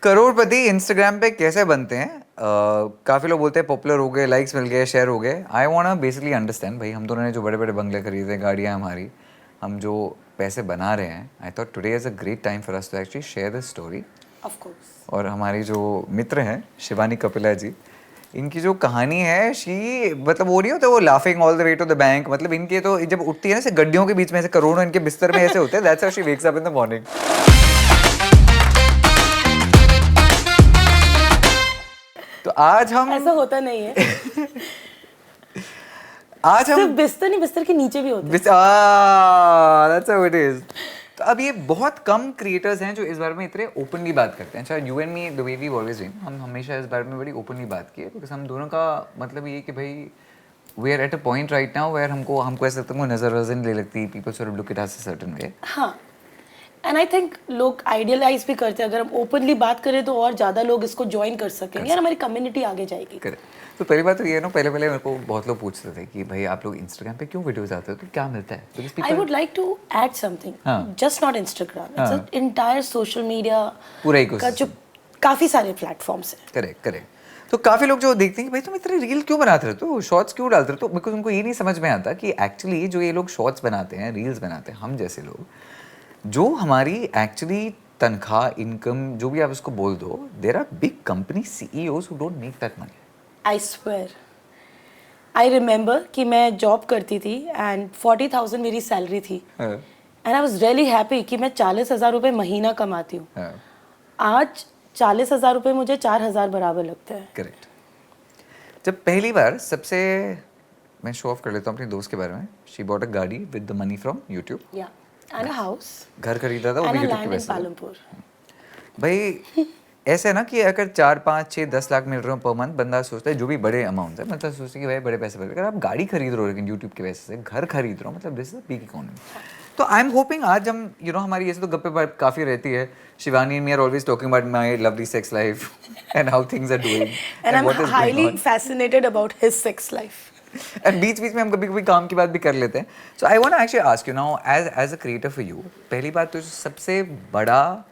करोड़पति Instagram पे कैसे बनते हैं? काफ़ी लोग बोलते हैं पॉपुलर हो गए, लाइक्स मिल गए, शेयर हो गए। आई वांट बेसिकली अंडरस्टैंड भाई, हम दोनों ने जो बड़े बड़े बंगले खरीदे, गाड़ियाँ हमारी, हम जो पैसे बना रहे हैं, I thought today is a great time for us to actually share this story. Of course. और हमारी जो मित्र हैं शिवानी कपिला जी, इनकी जो कहानी है, शी मतलब वो नहीं होता वो laughing all the way to the bank, मतलब इनके तो जब उठती है ना, ऐसे गड्डियों के बीच में ऐसे करोड़ों इनके बिस्तर में ऐसे होते हैं, that's how she wakes up in the morning. तो आज हम ऐसा होता नहीं है। आज हम सिर्फ बिस्तर नहीं, बिस्तर के नीचे भी होते हैं। that's how it is। तो अब ये बहुत कम क्रिएटर्स हैं जो इस बारे में इतने ओपनली बात करते हैं। चाहे you and me, the way we always doing, हम हमेशा इस बारे में बड़ी ओपनली बात की है, बिकॉज हम दोनों का मतलब ये कि भाई we are at a point right now where हमको ऐसा लगता है नजर वजन ले लगती है, people sort of look it as a certain way. हाँ, एंड आई थिंक लोग आइडियलाइज भी करते हैं। अगर हम ओपनली बात करें तो और ज़्यादा लोग इसको ज्वाइन कर सकेंगे और हमारी कम्युनिटी आगे जाएगी। करेक्ट। तो पहली बात तो ये है ना, पहले मेरे को बहुत लोग पूछते थे कि भाई आप लोग इंस्टाग्राम पे क्यों वीडियोस आते हो, तो क्या मिलता है? I would like to add something, just not Instagram, it's an entire social media पूरा का जो काफ़ी सारे प्लेटफॉर्म्स हैं। करेक्ट। तो काफ़ी लोग जो देखते हैं कि भाई तुम इतने रील क्यों बनाते रहते हो, शॉर्ट्स क्यों डालते रहते हो, बिकॉज उनको ये नहीं समझ में आता कि एक्चुअली जो ये लोग शॉर्ट्स बनाते हैं, रील्स बनाते हैं, हम जैसे लोग, जो हमारी एक्चुअली तनख्वाह, इनकम, जो भी आप उसको बोल दो, there are big company CEOs who don't make that money. I swear, I remember कि मैं जॉब करती थी एंड 40,000 मेरी सैलरी थी, and I was really happy कि मैं 40,000 रुपये महीना कमाती हूँ। आज 40,000 रुपये मुझे 4,000 बराबर लगते हैं। करेक्ट। जब पहली बार सबसे, मैं शो ऑफ कर लेता हूँ अपने दोस्त के बारे में, शी बॉट अ गाड़ी with the money from YouTube, या एंड अ हाउस, घर खरीदा था वो भी यूट्यूब की वजह से। पालमपुर। भाई ऐसे है ना कि अगर 4, 5, 6, 10 लाख मिल रहे हो पर मंथ, बंदा सोचता है, जो भी बड़े अमाउंट है, मतलब सोचते हैं कि भाई बड़े पैसे मिल रहे हैं। अगर आप गाड़ी खरीद रहे हो लेकिन यूट्यूब की वजह से, घर खरीद रहे हो, मतलब दिस इज बिग इकोनॉमी। तो आई एम होपिंग आज हम हमारी ऐसे तो गप्पे काफ़ी रहती है, Shivani and me are always talking about my lovely sex life and how things are doing and I am highly fascinated about his sex life. And बीच में हम कभी काम की बात भी कर लेते हैं। So I want to actually ask you now, as a creator for you, पहली बात तो सबसे बड़ा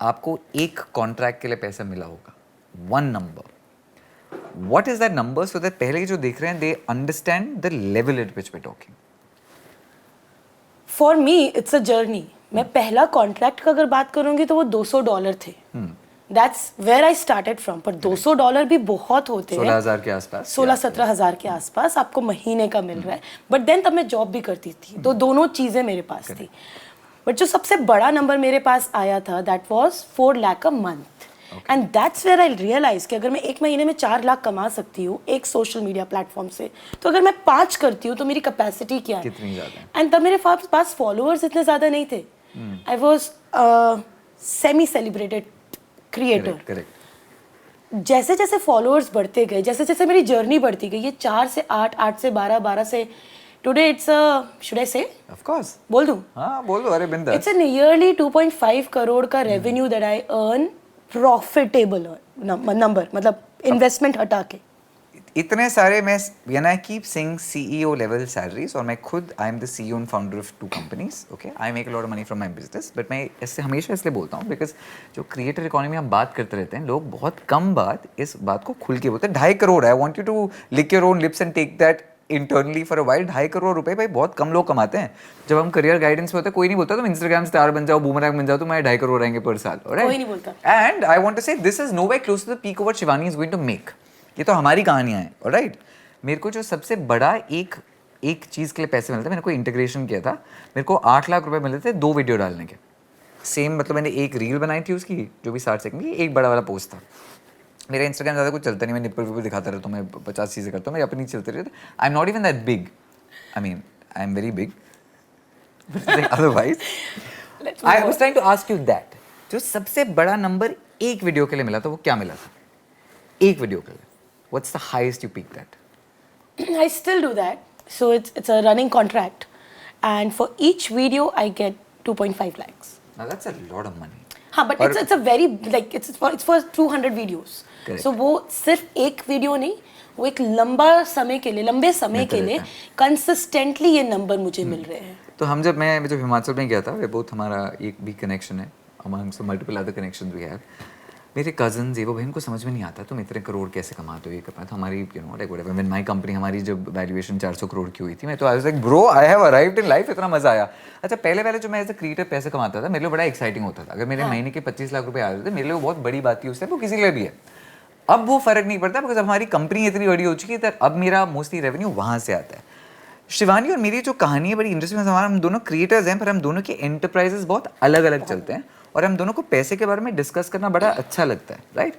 आपको एक कॉन्ट्रैक्ट के लिए पैसा मिला होगा, one number, what is that number, so that पहले जो देख रहे हैं they understand the level at which we talking. For me it's a journey. मैं पहला कॉन्ट्रैक्ट का अगर बात करूंगी तो वो $200 थे। That's where I started from. पर $200 भी बहुत होते हैं। 16,000 के आसपास, 16-17 हज़ार के आसपास आपको महीने का मिल रहा है। बट देन तब मैं जॉब भी करती थी, तो दोनों चीज़ें मेरे पास थी। बट जो सबसे बड़ा नंबर मेरे पास आया था, that was 4 lakh a month, and that's where I realise कि अगर मैं एक महीने में 4 लाख कमा सकती हूँ एक सोशल मीडिया प्लेटफॉर्म से, तो अगर मैं 5 करती हूँ तो मेरी कैपेसिटी क्या है, कितनी ज़्यादा है। एंड तब मेरे पास फॉलोअर्स इतने ज़्यादा नहीं थे। I was semi celebrated creator. जैसे जैसे फॉलोअर्स बढ़ते गए, जैसे जैसे मेरी जर्नी बढ़ती गई, ये 4 से 8, 8 से 12, 12 से टुडे इट्स शुड आई से, ऑफ कोर्स बोल दूं? हाँ बोल दो, अरे बिंदास। इट्स अ नियरली 2.5 करोड़ का revenue that I earn, profitable number, मतलब इन्वेस्टमेंट हटा के। इतने सारे, मैं when I keep saying CEO level salaries, और मैं खुद I am the CEO and founder of 2 companies, okay, I make a lot of money from my business, but मैं इससे हमेशा इसलिए बोलता हूँ बिकॉज जो क्रिएटर इकोनॉमी हम बात करते रहते हैं, लोग बहुत कम इस बात को खुल के बोलते हैं। 2.5 crore, I want you to lick your own lips and take that internally for a while. 2.5 crore रुपए भाई बहुत कम लोग कमाते हैं। जब हम करियर गाइडेंस में होते हैं, कोई नहीं बोलता तुम इंस्टाग्राम स्टार बन जाओ, बूमरैंग बन जाओ, तुम्हारे 2.5 करोड़ आएंगे पर साल, राइट? कोई नहीं बोलता। And I want to say this is no way close to the peak over Shivani is going to make. ये तो हमारी कहानियां हैं, राइट? मेरे को जो सबसे बड़ा एक चीज़ के लिए पैसे मिलते, मैंने कोई इंटीग्रेशन किया था, मेरे को 8 लाख रुपए मिलते थे 2 वीडियो डालने के। सेम, मतलब मैंने एक रील बनाई थी उसकी जो भी 60 सेकंड की, एक बड़ा वाला पोस्ट था। मेरा इंस्टाग्राम ज़्यादा कुछ चलता नहीं, मैं निप्पल विप्पल दिखाता रहता हूँ, मैं 50 चीज़ें करता हूँ, मेरी अपनी चलती रहती है। I am not even that big, I mean I am very big otherwise. I was trying to ask you that, जो सबसे बड़ा नंबर एक वीडियो के लिए मिला था, वो क्या मिला था एक वीडियो के लिए? What's the highest you peak that? I still do that. So it's a running contract, and for each video I get 2.5 lakhs. Now that's a lot of money. हाँ, but it's a very like it's for 200 videos. Correct. So वो सिर्फ एक video नहीं, वो एक लंबे समय के लिए कंसिस्टेंटली ये नंबर मुझे मिल रहे हैं। तो हम जब हिमाचल में गया था, वे बहुत हमारा एक भी कनेक्शन है, amongst multiple other connections we have. मेरे कजन्स ये वो भाई उनको समझ में नहीं आता तुम इतने करोड़ कैसे कमाते हो ये कर पाते हमारी you know like whatever when my company हमारी जब वैल्यूएशन 400 करोड़ की हुई थी मैं तो I was like bro I have arrived in life इतना मजा आया अच्छा पहले जो मैं एज अ क्रिएटर पैसे कमाता था मेरे लिए बड़ा एक्साइटिंग होता था अगर मेरे महीने के 25 लाख रुपए आ रहे थे मेरे लिए वो बहुत बड़ी बात थी उससे वो किसी के लिए भी है अब वो फर्क नहीं पड़ता बिकॉज अब हमारी कंपनी इतनी बड़ी हो चुकी है तो अब मेरा मोस्टली रेवेन्यू वहाँ से आता है शिवानी और मेरी जो कहानी है बड़ी इंटरेस्टिंग है हम दोनों क्रिएटर्स हैं पर हम दोनों के एंटरप्राइजेस बहुत अलग अलग चलते हैं और हम दोनों को पैसे के बारे में डिस्कस करना बड़ा अच्छा लगता है right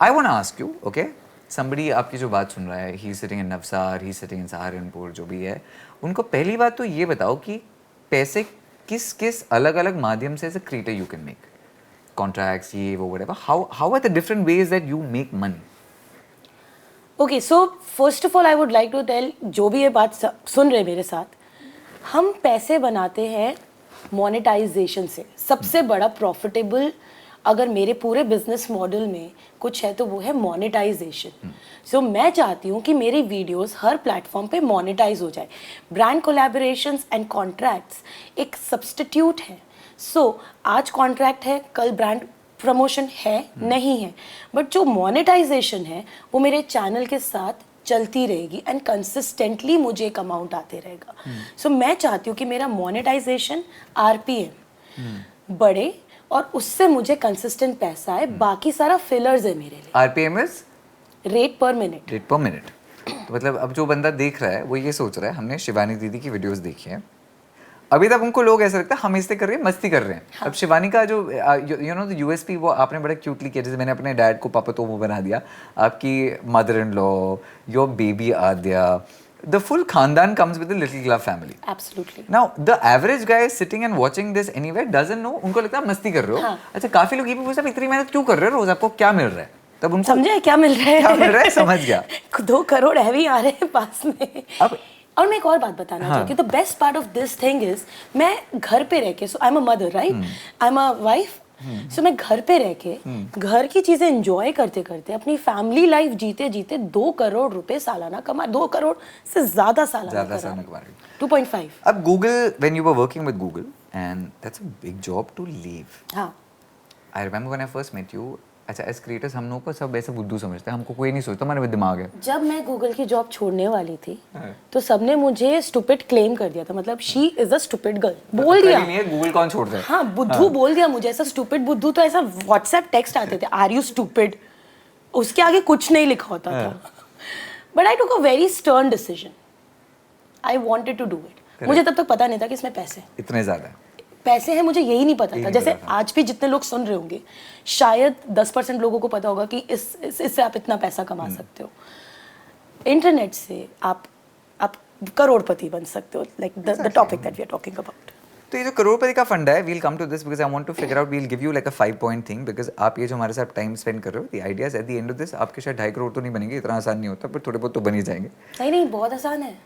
I want ask you okay somebody आपकी जो बात सुन रहा है he sitting in Navsari he sitting in Saharanpur जो भी है उनको पहली बात तो ये बताओ कि पैसे किस किस अलग अलग माध्यम से as a creator you can make contracts ये वो whatever how are the different ways that you make money okay so first of all I would like to tell जो भी ये बात सुन रहे मेरे साथ हम पैसे बनाते हैं मोनेटाइजेशन से सबसे बड़ा प्रॉफिटेबल अगर मेरे पूरे बिजनेस मॉडल में कुछ है तो वो है मोनेटाइजेशन सो मैं चाहती हूँ कि मेरी वीडियोस हर प्लेटफॉर्म पे मोनेटाइज हो जाए ब्रांड कोलैबोरेशंस एंड कॉन्ट्रैक्ट्स एक सब्स्टिट्यूट है सो आज कॉन्ट्रैक्ट है कल ब्रांड प्रमोशन है नहीं है बट जो मोनेटाइजेशन है वो मेरे चैनल के साथ चलती रहेगी एंड कंसिस्टेंटली मुझे एक अमाउंट आते रहेगा सो मैं चाहती हूँ कि मेरा मोनेटाइजेशन आरपीएम बढ़े और उससे मुझे कंसिस्टेंट पैसा आए बाकी सारा फिलर्स है मेरे लिए आरपीएम इज रेट पर मिनट तो मतलब अब जो बंदा देख रहा है वो ये सोच रहा है हमने शिवानी दीदी की वीडियोस देखी हैं अभी तक उनको लोग ऐसा लगता है हम इससे कर रहे हैं मस्ती कर रहे हैं हाँ. अब शिवानी का जो यू नो यूएसपी वो आपने बड़ा क्यूटली किया जैसे मैंने अपने डैड को पापा तो वो बना दिया आपकी mother in law your baby Aadya the full khandan comes with a little glove family absolutely now the average guy is sitting and watching this anywhere doesn't know उनको लगता है मस्ती कर रहे हो हाँ. अच्छा काफी लोग ये भी पूछते हैं इतनी मेहनत क्यों कर रहे हो रोज आपको क्या मिल रहा है तब उनको समझे क्या मिल रहा है समझ गया 2 करोड़ हैवी आ रहे हैं पास में अब और मैं एक और बात बताना चाहती हूँ the best part of this thing is मैं घर पे रह के so I am a mother right I am a wife so मैं घर पे रह के घर की चीजें एंजॉय करते करते अपनी फैमिली लाइफ जीते जीते 2 करोड़ रुपए सालाना कमा 2 करोड़ से ज्यादा सालाना कमा रही 2.5 अब Google when you were working with Google and that's a big job to leave हाँ I remember when I first met you अच्छा एज क्रिएटर्स हम लोगों को सब ऐसे बुद्धू समझते हैं हमको कोई नहीं सोचता हमारे में दिमाग है जब मैं गूगल की जॉब छोड़ने वाली थी तो सबने मुझे स्टूपिड क्लेम कर दिया था मतलब she is a stupid girl बोल दिया नहीं है गूगल कौन छोड़ता है हाँ बुद्धू बोल दिया मुझे ऐसा स्टूपिड बुद्धू तो ऐसा व्हाट्सएप टेक्स्ट आते थे आर यू स्टूपिड उसके आगे कुछ नहीं लिखा होता था but I took a very stern decision I wanted to do it मुझे तब तक पता नहीं था कि इसमें पैसे इतने ज्यादा पैसे हैं मुझे यही नहीं पता था जैसे आज भी जितने लोग सुन रहे होंगे शायद 10% लोगों को पता होगा कि इससे आप इतना पैसा कमा सकते हो इंटरनेट से आप करोड़पति बन सकते हो like the topic that we are talking about तो ये जो करोड़पति का फंड है we'll come to this because I want to figure out we'll give you like a 5-point thing because आप ये जो हमारे साथ टाइम स्पेंड कर रहे हो the ideas at the end of this आपके शायद 2.5 करोड़ तो नहीं बनेंगे इतना आसान नहीं होता पर थोड़े बहुत तो बन ही जाएंगे नहीं बहुत आसान है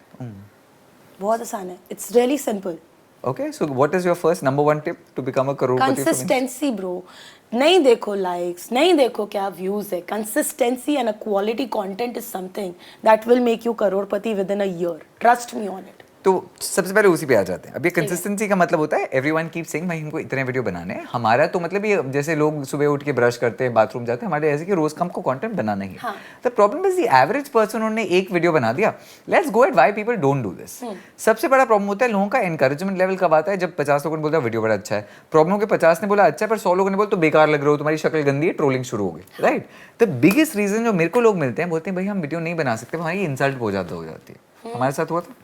बहुत आसान है it's really simple Okay, so what is your first number 1 tip to become a crorepati? Consistency, bro. नहीं देखो likes, नहीं देखो क्या views है. Consistency and a quality content is something that will make you crorepati within a year. Trust me on it. तो सबसे पहले उसी पे आ जाते हैं अब ये कंसिस्टेंसी का मतलब होता है एवरीवन कीप सेइंग भाई हमको इतने वीडियो बनाने हैं हमारा तो मतलब ये जैसे लोग सुबह उठ के ब्रश करते हैं बाथरूम जाते हैं हमारे ऐसे कि रोज का हमको कंटेंट बनाना ही है the problem is the average person उन्होंने एक वीडियो बना दिया let's go at why people don't do this सबसे बड़ा प्रॉब्लम होता है लोगों का एनकरेजमेंट लेवल कब आता है जब 50 लोगों ने बोला वीडियो बड़ा अच्छा है प्रॉब्लम के 50 ने बोला अच्छा है पर 100 लोगों ने बोला तो बेकार लग रहा हो तुम्हारी शक्ल गंदी है ट्रोलिंग शुरू हो गई राइट द बिगेस्ट रीजन जो मेरे को लोग मिलते हैं बोलते हैं भाई हम वीडियो नहीं बना सकते हमारी इंसल्ट बहुत ज्यादा हो जाती है हमारे साथ हुआ था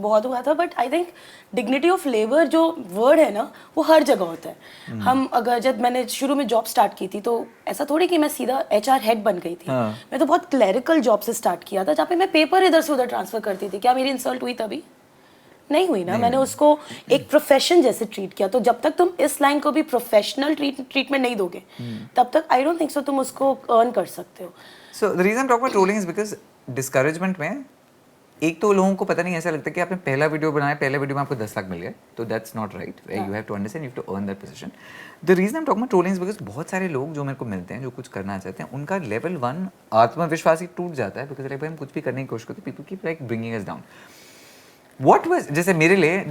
बहुत हुआ था but I think dignity of labour जो वर्ड है ना वो हर जगह होता है हम अगर जब मैंने शुरू में जॉब स्टार्ट की थी तो ऐसा थोड़ी कि मैं सीधा HR हेड बन गई थी मैं तो बहुत क्लरिकल जॉब से स्टार्ट किया था जहाँ पे मैं पेपर इधर से उधर ट्रांसफर करती थी क्या मेरी इंसल्ट हुई तभी नहीं हुई ना मैंने उसको एक प्रोफेशन जैसे ट्रीट किया तो जब तक तुम इस लाइन को भी प्रोफेशनल ट्रीटमेंट नहीं दोगे तब तक आई डोंट थिंक सो तुम उसको अर्न कर सकते हो so the reason talk about trolling is because discouragement में एक तो लोगों को पता नहीं ऐसा लगता है कि आपने पहला वीडियो बनाया पहले वीडियो में आपको 10 लाख मिल गए तो that's not right you have to understand you have to earn that position the reason I am talking about trolling is because बहुत सारे लोग जो मेरे को मिलते हैं जो कुछ करना चाहते हैं उनका लेवल 1 आत्मविश्वास ही टूट जाता है बिकॉज लाइक हम कुछ भी करने की कोशिश करते हैं people keep like bringing us down what was जैसे मेरे लिए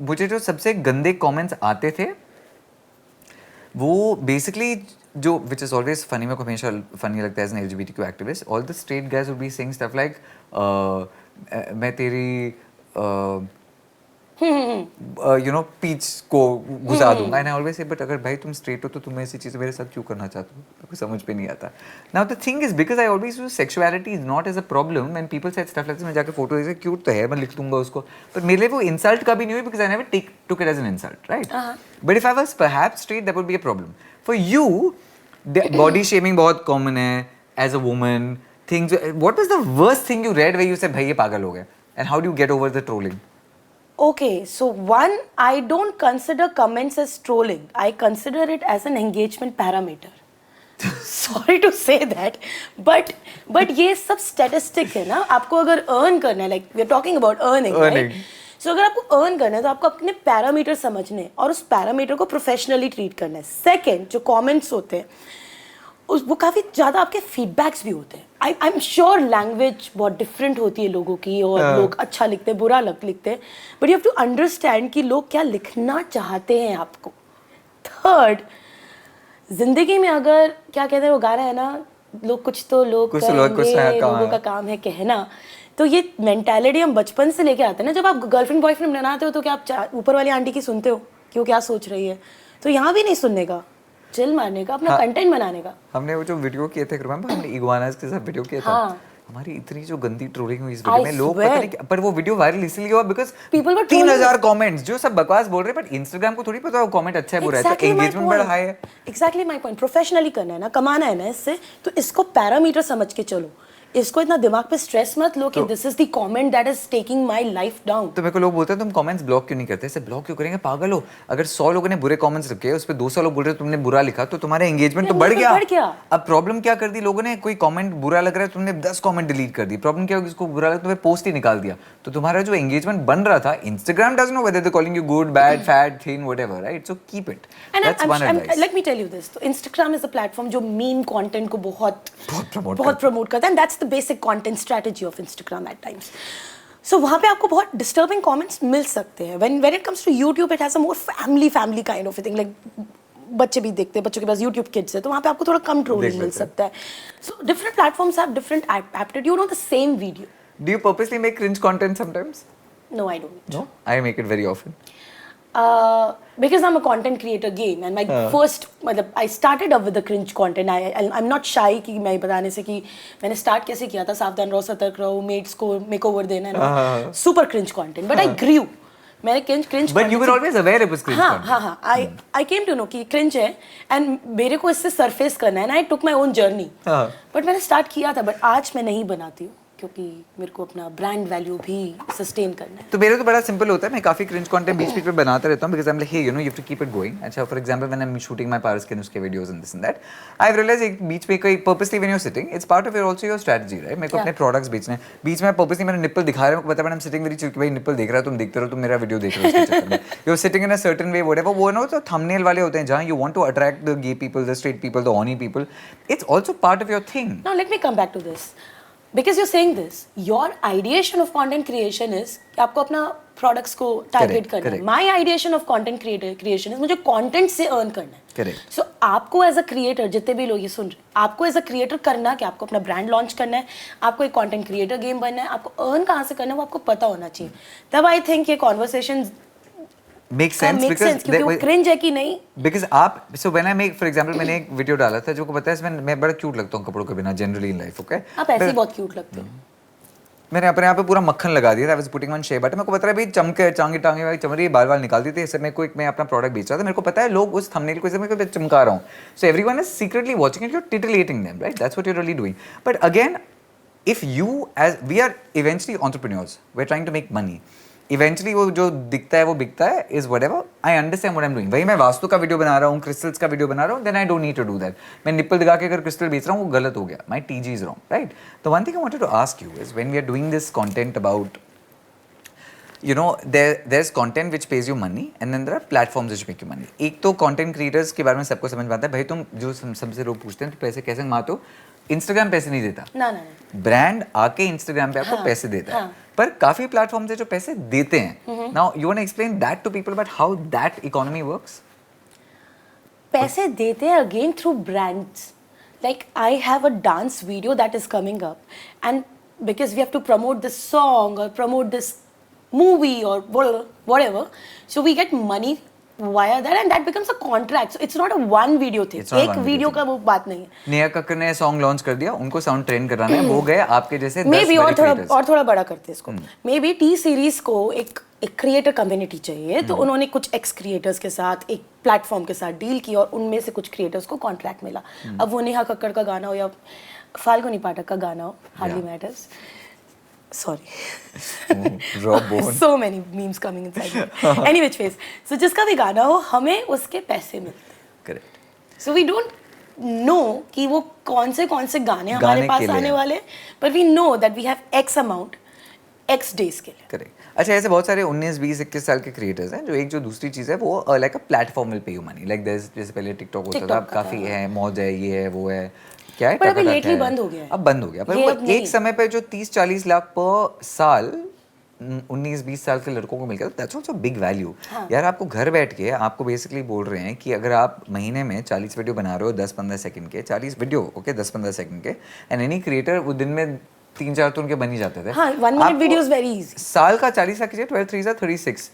मुझे जो सबसे गंदे कमेंट्स आते थे वो बेसिकली जो विच इज ऑलवेज फनी, मेरे को हमेशा फनी लगता है as an LGBTQ activist, all the straight guys would be saying stuff like मैं तेरी यू नो पीच को घुसा दूंगा, and I always say but अगर भाई तुम स्ट्रेट हो तो तुम ऐसी चीजें मेरे साथ क्यों करना चाहते हो, मेरे को समझ पे नहीं आता. Now the thing is because I always use sexuality is not as a problem when people said stuff like this, मैं जाके फोटो ऐसे क्यूट तो है मैं लिख दूंगा उसको, पर मेरे लिए वो इंसल्ट कभी नहीं हुई because I never took it as an insult, right? But if I was perhaps straight, that would be a problem. For you, body shaming बहुत common है as a woman. Things. What was the worst thing you read where you said भाई ये पागल हो गए? And how do you get over the trolling? Okay, so one, I don't consider comments as trolling. I consider it as an engagement parameter. Sorry to say that, but ये सब statistic है ना. आपको अगर earn करना है, like we are talking about earning, right? So अगर आपको earn करना है तो आपको अपने पैरामीटर समझने हैं और उस पैरामीटर को प्रोफेशनली ट्रीट करना है. सेकेंड, जो कमेंट्स होते हैं वो काफ़ी ज़्यादा आपके फीडबैक्स भी होते हैं. आई एम श्योर लैंग्वेज बहुत डिफरेंट होती है लोगों की, और लोग अच्छा लिखते हैं, बुरा लिखते हैं, but you have to understand कि लोग क्या लिखना चाहते हैं आपको. थर्ड, जिंदगी में अगर क्या कहते हैं वो गाना है ना, लोग कुछ तो लोग कहेंगे, लोगों का काम है कहना. तो ये मेंटालिटी हम बचपन से लेके आते हैं ना. जब आप गर्लफ्रेंड बॉयफ्रेंड बनाते हो तो क्या आप ऊपर वाली आंटी की सुनते हो कि वो क्या सोच रही है? तो यहाँ भी नहीं सुनने का, चिल मारने का, अपना कंटेंट बनाने का. हमने वो जो वीडियो किए थे, रिमेंबर हमने इग्वानास के साथ वीडियो किया था, हमारी इतनी जो गंदी ट्रोलिंग हुई इस वीडियो में, लोग पता नहीं, पर वो वीडियो वायरल इसलिए हुआ बिकॉज़ 3000 कमेंट्स जो सब बकवास बोल रहे हैं, बट इंस्टाग्राम को थोड़ी पता है वो कमेंट अच्छा है बुरा है, तो एंगेजमेंट बड़ा हाई है. Exactly my point. प्रोफेशनली करना है ना, कमाना है ना इससे, तो इसको पैरामीटर समझ के चलो. इसको इतना दिमाग पे स्ट्रेस मत लो कि this is the comment that is taking my life down. तो मेरे को लोग बोलते हैं तुम कमेंट्स ब्लॉक क्यों नहीं करते? ऐसे ब्लॉक क्यों करेंगे, पागल हो? अगर 100 लोगों ने बुरे कमेंट्स रखे, उस पे 200 लोग बोल रहे हैं तुमने बुरा लिखा, तो तुम्हारा एंगेजमेंट तो बढ़ गया. अब प्रॉब्लम क्या कर दी लोगों ने, कोई कमेंट बुरा लग रहा है, तुमने 10 कमेंट डिलीट कर दी. प्रॉब्लम क्या होगी, इसको बुरा लगा तुम्हें पोस्ट ही निकाल दिया, तो तुम्हारा जो एंगेजमेंट बन रहा था, Instagram doesn't know whether they calling you good, bad, fat, thin, whatever, right? So keep it. That's one advice. Let me tell you this, तो इंस्टाग्राम इज अ प्लेटफॉर्म जो मीम कंटेंट को बहुत promote करता है, and that's the basic content strategy of Instagram at times. So वहाँ पे आपको बहुत disturbing comments मिल सकते हैं. When it comes to YouTube, it has a more family kind of a thing. Like बच्चे भी देखते हैं, बच्चों के पास YouTube Kids है, तो वहाँ पे आपको थोड़ा कम trolling मिल सकता है. So different platforms have different aptitude on the same video. Do you purposely make cringe content sometimes? No, I don't. No, I make it very often. Because I'm a content creator game, and my first, मतलब I started up with the cringe content. I'm not shy कि मैं बताने से कि मैंने start कैसे किया था. सावधान रहो, सतर्क रहो, mates को makeover देना है, super cringe content. But I grew. मैंने cringe. But you were always aware it was cringe content. हाँ. I came to know कि cringe है, and मेरे को इससे surface करना है, and I took my own journey. But मैंने start किया था, but आज मैं नहीं बनाती हूँ. क्योंकि मेरे को अपना ब्रांड वैल्यू भी सस्टेन करना है. तो मेरे तो बड़ा सिंपल होता है, मैं काफी क्रिंज कंटेंट बीच में बनाता रहता हूँ because I am like hey you know you have to keep it going. अच्छा for example when I am shooting my Paras के उसके videos and this and that, I have realized एक बीच में कोई purposely when you are sitting, it's part of your also your strategy, right? मेरे को अपने प्रोडक्ट्स बेचने हैं, बीच में पर्पसली मैंने निप्पल दिखा रहा हूं, पता है मैं सिटिंग वेरी चिल कि भाई निप्पल देख रहा है, तुम देखते रहो, तुम मेरा वीडियो देख रहे हो उसके चक्कर में. You are sitting in a certain way whatever, वो नो तो थंबनेल वाले होते हैं जहां you want to attract the gay people, the straight people, the horny people. It's also part of your thing. Now let me come back to this. Because you're saying this, your ideation of content creation is कि आपको अपना products को target करना है. My ideation of content creation is मुझे content से earn करना है. Correct. So आपको as a creator, जितने भी लोग ये सुन रहे हैं, आपको as a creator करना कि आपको अपना brand launch करना है, आपको एक content creator game बनना है, आपको earn कहाँ से करना है वो आपको पता होना चाहिए. तब I think ये conversations makes sense because क्योंकि वो cringe है कि नहीं. Because आप so when I make for example मैंने एक वीडियो डाला था जो को पता है इसमें मैं बड़ा क्यूट लगता हूँ कपड़ों के बिना जनरली इन लाइफ. ओके, आप ऐसे ही बहुत क्यूट लगते हो. मैंने अपने यहाँ पे पूरा मक्खन लगा दिया था. I was putting on shea butter. मेरे को पता है भाई चमके टांगे वाली चमड़ी है, बाल निकालती थी. इससे मैं अपना प्रोडक्ट बेच रहा था. मेरे को पता है लोग उस थंबनेल को मैं चमका रहा हूँ. So everyone is secretly watching it. You're titillating them, right? That's what you're really doing. But again, if you as we are eventually entrepreneurs, we're trying to make money. Eventually वो जो दिखता है वो बिकता है is whatever. I understand what I am doing. भाई मैं वास्तु का वीडियो बना रहा हूँ, क्रिस्टल्स का वीडियो बना रहा हूँ, then I don't need to do that. मैं निप्पल दिखा के अगर क्रिस्टल बेच रहा हूँ वो गलत हो गया. My TG is wrong, right? तो one thing I wanted to ask you is when we are doing this content about you know there's content which pays you money and then there are platforms which make you money. एक तो content creators के बारे में सबको समझ में आता है. भाई तुम जो सबसे लोग पूछते हैं तो पैसे कैसे कमाते हो? Instagram पैसे नहीं देता. ना. ब्रांड आके Instagram पे आपको पैसे देता है. पर काफी प्लेटफॉर्म्स है जो पैसे देते हैं. Now you want to explain that to people about how that economy works? पैसे देते हैं again through brands. Like I have a dance video that is coming up, and because we have to promote this song or promote this movie or whatever, so we get money via that, and that becomes a contract. So it's not a one video thing. It's not एक one video video का वो बात नहीं है. नेहा कक्कर ने song launch कर दिया, उनको साउंड ट्रेन कराना है, वो गए आपके जैसे 10 Maybe creators. और थोड़ा बड़ा करते हैं इसको. Maybe T सीरीज को एक क्रिएटर कम्युनिटी चाहिए, तो उन्होंने कुछ एक्स क्रिएटर्स के साथ एक प्लेटफॉर्म के साथ डील की और उनमें से कुछ क्रिएटर्स को कॉन्ट्रैक्ट मिला. अब वो नेहा कक्कड़ का गाना हो या फाल्गुनी पाठक का गाना हो, hardly matters. Sorry, Raw bone. so many memes coming inside me. Any which ways, so जिसका भी गाना हो हमें उसके पैसे मिलते हैं. Correct. So we don't know कि वो कौन से गाने हमारे गाने पास के लिए. आने वाले, but we know that we have X amount X days के लिए. करेक्ट. अच्छा, ऐसे बहुत सारे 19, 20, 21 साल के क्रिएटर्स हैं जो दूसरी चीज़ है वो like a platform will pay you money. Like जैसे पहले टिकटॉक होता था, TikTok अब का काफ़ी था. है, मौज है, ये है, वो है, क्या है, पर अभी टकाटक lately है. बंद हो गया है. अब बंद हो गया, पर ये वो अब नहीं. एक समय पे जो 30-40 लाख पर साल 19-20 साल के लड़कों को मिल गया, दैट्स आल्सो बिग वैल्यू. यार आपको घर बैठ के आपको बेसिकली बोल रहे हैं कि अगर आप महीने में 40 वीडियो बना रहे हो 10-15 सेकंड के, 40 वीडियो ओके 10-15 सेकंड के, एंड एनी क्रिएटर वो दिन में 3-4 तो उनके बन ही जाते थे. हाँ, 1 minute video is very easy. साल का 40 लाख कीजिए, 12 3 36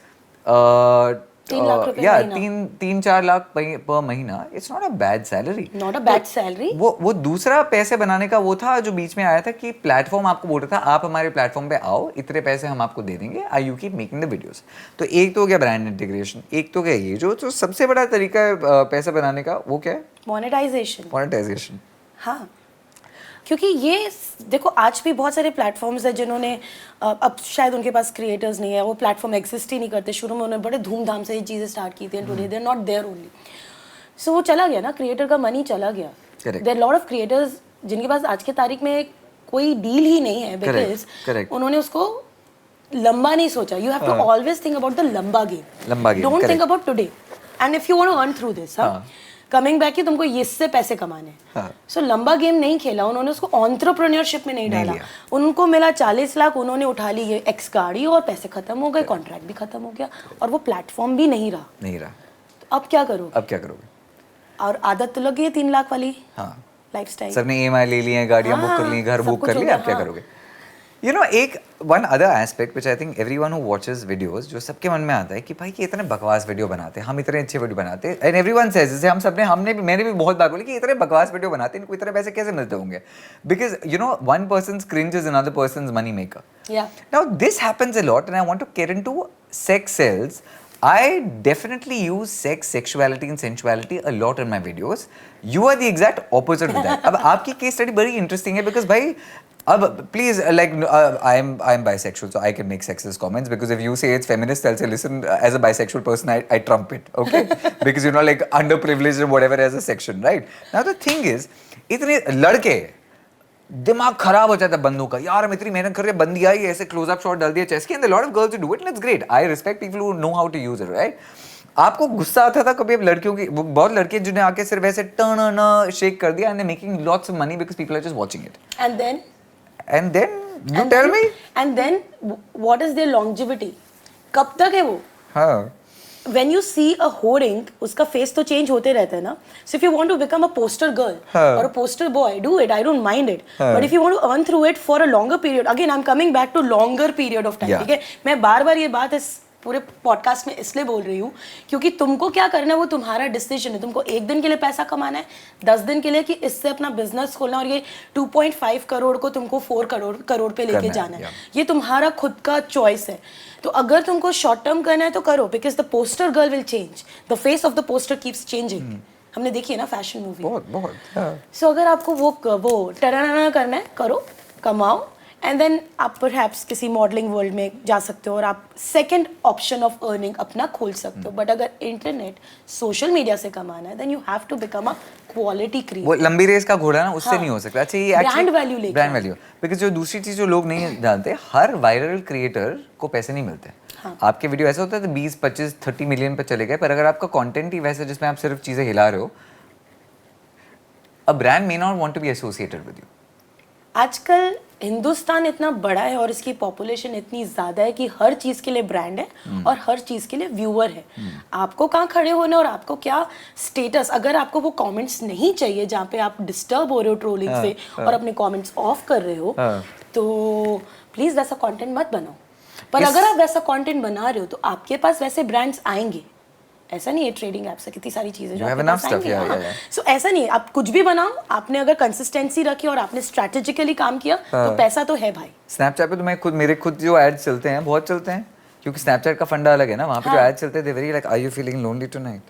3 लाख रुपए या महीना. 3-4 लाख पर महीना. It's not a bad salary. Not a bad salary. वो दूसरा पैसे बनाने का वो था जो बीच में आया था कि प्लेटफॉर्म आपको बोल रहा था आप हमारे प्लेटफॉर्म पे आओ, इतने पैसे हम आपको दे देंगे, I you keep making the videos. तो एक तो हो गया ब्रांड इंटीग्रेशन, एक तो गया ये जो सबसे बड़ा तरीका है पैसे बनाने का, वो क्या है? Monetization. मोनेटाइजेशन. हाँ, क्योंकि ये देखो आज भी बहुत सारे प्लेटफॉर्म्स हैं जिन्होंने अब शायद उनके पास क्रिएटर्स नहीं है, वो प्लेटफॉर्म एग्जिस्ट ही नहीं करते. शुरू में उन्होंने बड़े धूमधाम से ये चीज़ें स्टार्ट की थी, and today they are not there only. So वो चला गया ना, क्रिएटर का मनी चला गया. Correct. There lot of creators जिनके पास आज के तारीख में कोई डील ही नहीं है, बिकॉज Correct. उन्होंने उसको लंबा नहीं सोचा. You have to always think about the लंबा गेम. लंबा game, don't think correct. About today. And if you want to earn through this, coming back कि तुमको इससे पैसे कमाने हैं. हाँ. सो लंबा गेम नहीं खेला उन्होंने, उसको एंटरप्रेन्योरशिप में नहीं डाला. लिया. उनको मिला 40 लाख, उन्होंने उठा ली ये एक्स गाड़ी और पैसे खत्म हो गए, कॉन्ट्रैक्ट भी खत्म हो गया और वो प्लेटफॉर्म भी नहीं रहा. तो अब क्या करोगे? अब क्या करोगे? और आदत तो लग गई है 3 लाख वाली हाँ, लाइफस्टाइल. सबने EMI ले लिए हैं, गाड़ियां बुक कर ली, घर सब बुक कुछ कर हो लिया, गया, अब क्या हाँ. करोगे? यू नो, एक one other aspect which I think everyone who watches videos, जो सबके मन में आता है कि भाई ये इतने बकवास वीडियो बनाते हैं, हम इतने अच्छे वीडियो बनाते हैं, एंड एवरीवन सेज, जैसे मैंने भी बहुत बार बोली कि इतने बकवास वीडियो बनाते हैं, इनको इतने पैसे कैसे मिलते होंगे? Because you know one persons cringe is another persons money maker. Yeah. Now this happens a lot, and I want to get into sex sales. I definitely use sex, sexuality and sensuality a lot in my videos. You are the exact opposite of that. अब आपकी case study बड़ी interesting है because भाई अब please like I'm bisexual, so I can make sexist comments, because if you say it's feminist, I'll say listen, as a bisexual person I trump it, okay? Because you know like underprivileged or whatever as a section, right? Now the thing is, इतने लड़के दिमाग खराब हो जाता है बंदों का, यार हम इतनी मेहनत कर रहे हैं, बंदी आई ऐसे क्लोजअप शॉट डाल दिया चेस्ट की, and lot of girls do it, and it's great. I respect people who know how to use it, right? आपको गुस्सा आता था कभी अब लड़कियों की, बहुत लड़के जिन्हें आके सिर्फ ऐसे टर्न शेक कर दिया, and they making lots of money because people are just watching it. And then you tell me. And then what is their longevity? कब तक है वो? हाँ. When you see a hoarding, उसका face तो change होते रहता है ना. So if you want to become a poster girl हाँ. or a poster boy, do it. I don't mind it. हाँ. But if you want to earn through it for a longer period, again I'm coming back to longer period of time. Yeah. ठीक है? मैं बार-बार ये बात इस पूरे podcast में इसलिए बोल रही हूँ क्योंकि तुमको क्या करना है वो तुम्हारा डिसीजन है. तुमको 1 दिन के लिए पैसा कमाना है, 10 दिन के लिए कि इससे अपना बिजनेस खोलना, और ये 2.5 करोड़ को तुमको 4 करोड़ पे लेके जाना है. ये तुम्हारा खुद का चॉइस है. तो अगर तुमको शॉर्ट टर्म करना है तो करो, because the poster girl will change, the face of the poster keeps changing. हमने देखी है ना फैशन मूवी. बहुत. सो अगर आपको वो टराना करना है, करो, कमाओ, एंड देन आप परहैप्स किसी मॉडलिंग वर्ल्ड में जा सकते हो और आप सेकंड ऑप्शन ऑफ अर्निंग अपना खोल सकते हो. बट अगर इंटरनेट सोशल मीडिया से कमाना है, then you have to become a quality creator. वो लंबी रेस का घोड़ा ना, उससे नहीं हो सकता. अच्छा, ये ब्रांड वैल्यू लेके, ब्रांड वैल्यू, बिकॉज जो दूसरी चीज जो लोग नहीं जानते, हर वायरल क्रिएटर को पैसे नहीं मिलते. हाँ. आपके वीडियो ऐसा होता है तो 20, 25, 30 मिलियन पे चले गए, पर अगर आपका कंटेंट ही वैसे जिसमें आप सिर्फ चीजें हिला रहे हो, a brand may not want to be associated with you. आजकल हिंदुस्तान इतना बड़ा है और इसकी पॉपुलेशन इतनी ज़्यादा है कि हर चीज़ के लिए ब्रांड है और हर चीज़ के लिए व्यूअर है। आपको कहाँ खड़े होना और आपको क्या स्टेटस, अगर आपको वो कमेंट्स नहीं चाहिए जहाँ पे आप डिस्टर्ब हो रहे हो ट्रोलिंग से और अपने कमेंट्स ऑफ कर रहे हो, तो प्लीज़ वैसा कंटेंट मत बनाओ। पर अगर आप वैसा कंटेंट बना रहे हो तो आपके पास वैसे ब्रांड्स आएंगे। ऐसा नहीं है ट्रेडिंग ऐप से कितनी सारी चीजें जो आपके पास आएंगी। सो ऐसा नहीं है, आप कुछ भी बनाओ, आपने अगर कंसिस्टेंसी रखी और आपने स्ट्रेटेजिकली काम किया तो पैसा तो है भाई। स्नैपचैट पे तो मैं खुद, मेरे खुद जो एड्स चलते हैं बहुत चलते हैं, क्योंकि स्नैपचैट का फंडा अलग है ना, वहाँ पे जो एड्स चलते हैं, they very like are you feeling lonely tonight.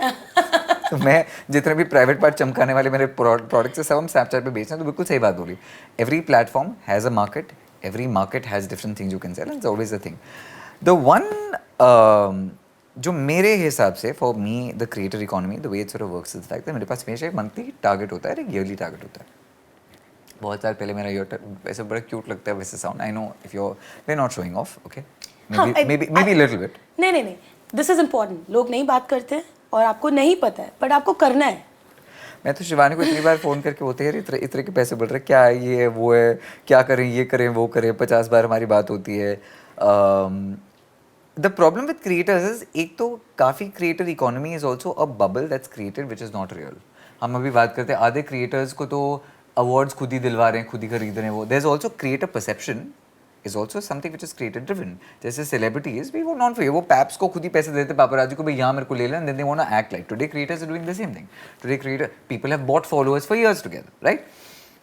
तो मैं जितने भी प्राइवेट पार्ट चमकाने वाले मेरे प्रोडक्ट्स है सब हम स्नैपचैट पे बेच रहे हैं। तो बिल्कुल सही बात बोली, every platform has a market, every market has different things you can sell, it's always a thing. The one जो मेरे हिसाब से for me the creator economy the way it sort of works is like, मेरे पास हमेशा एक monthly target होता है, एक ईयरली टारगेट होता है। बहुत साल पहले मेरा ईयर, वैसे बड़ा क्यूट लगता है वैसे sound, I know if you are not showing off, okay, maybe little bit. नहीं, दिस इज इम्पोर्टेंट। लोग नहीं बात करते हैं और आपको नहीं पता है, बट आपको करना है। मैं तो शिवानी को इतनी बार फ़ोन करके होते हैं, इतने के पैसे बढ़ रहे, क्या है ये है वो है, क्या करें ये करें वो करें, 50 बार हमारी बात होती है। The problem with creators is, एक तो काफ़ी creator economy is also a bubble that's created which is not real. हम अभी बात करते हैं आधे क्रिएटर्स को तो अवार्ड्स खुद ही दिलवा रहे हैं, खुद ही खरीद रहे हैं वो। There is also creator perception is also something which is creator driven. जैसे celebrities, we were known for वो पैप्स को खुद ही पैसे देते पापराजी को, भाई यहाँ मेरे को ले लें, and then they want to act like. Today creators are doing the same thing. Today people have bought followers for years together, right?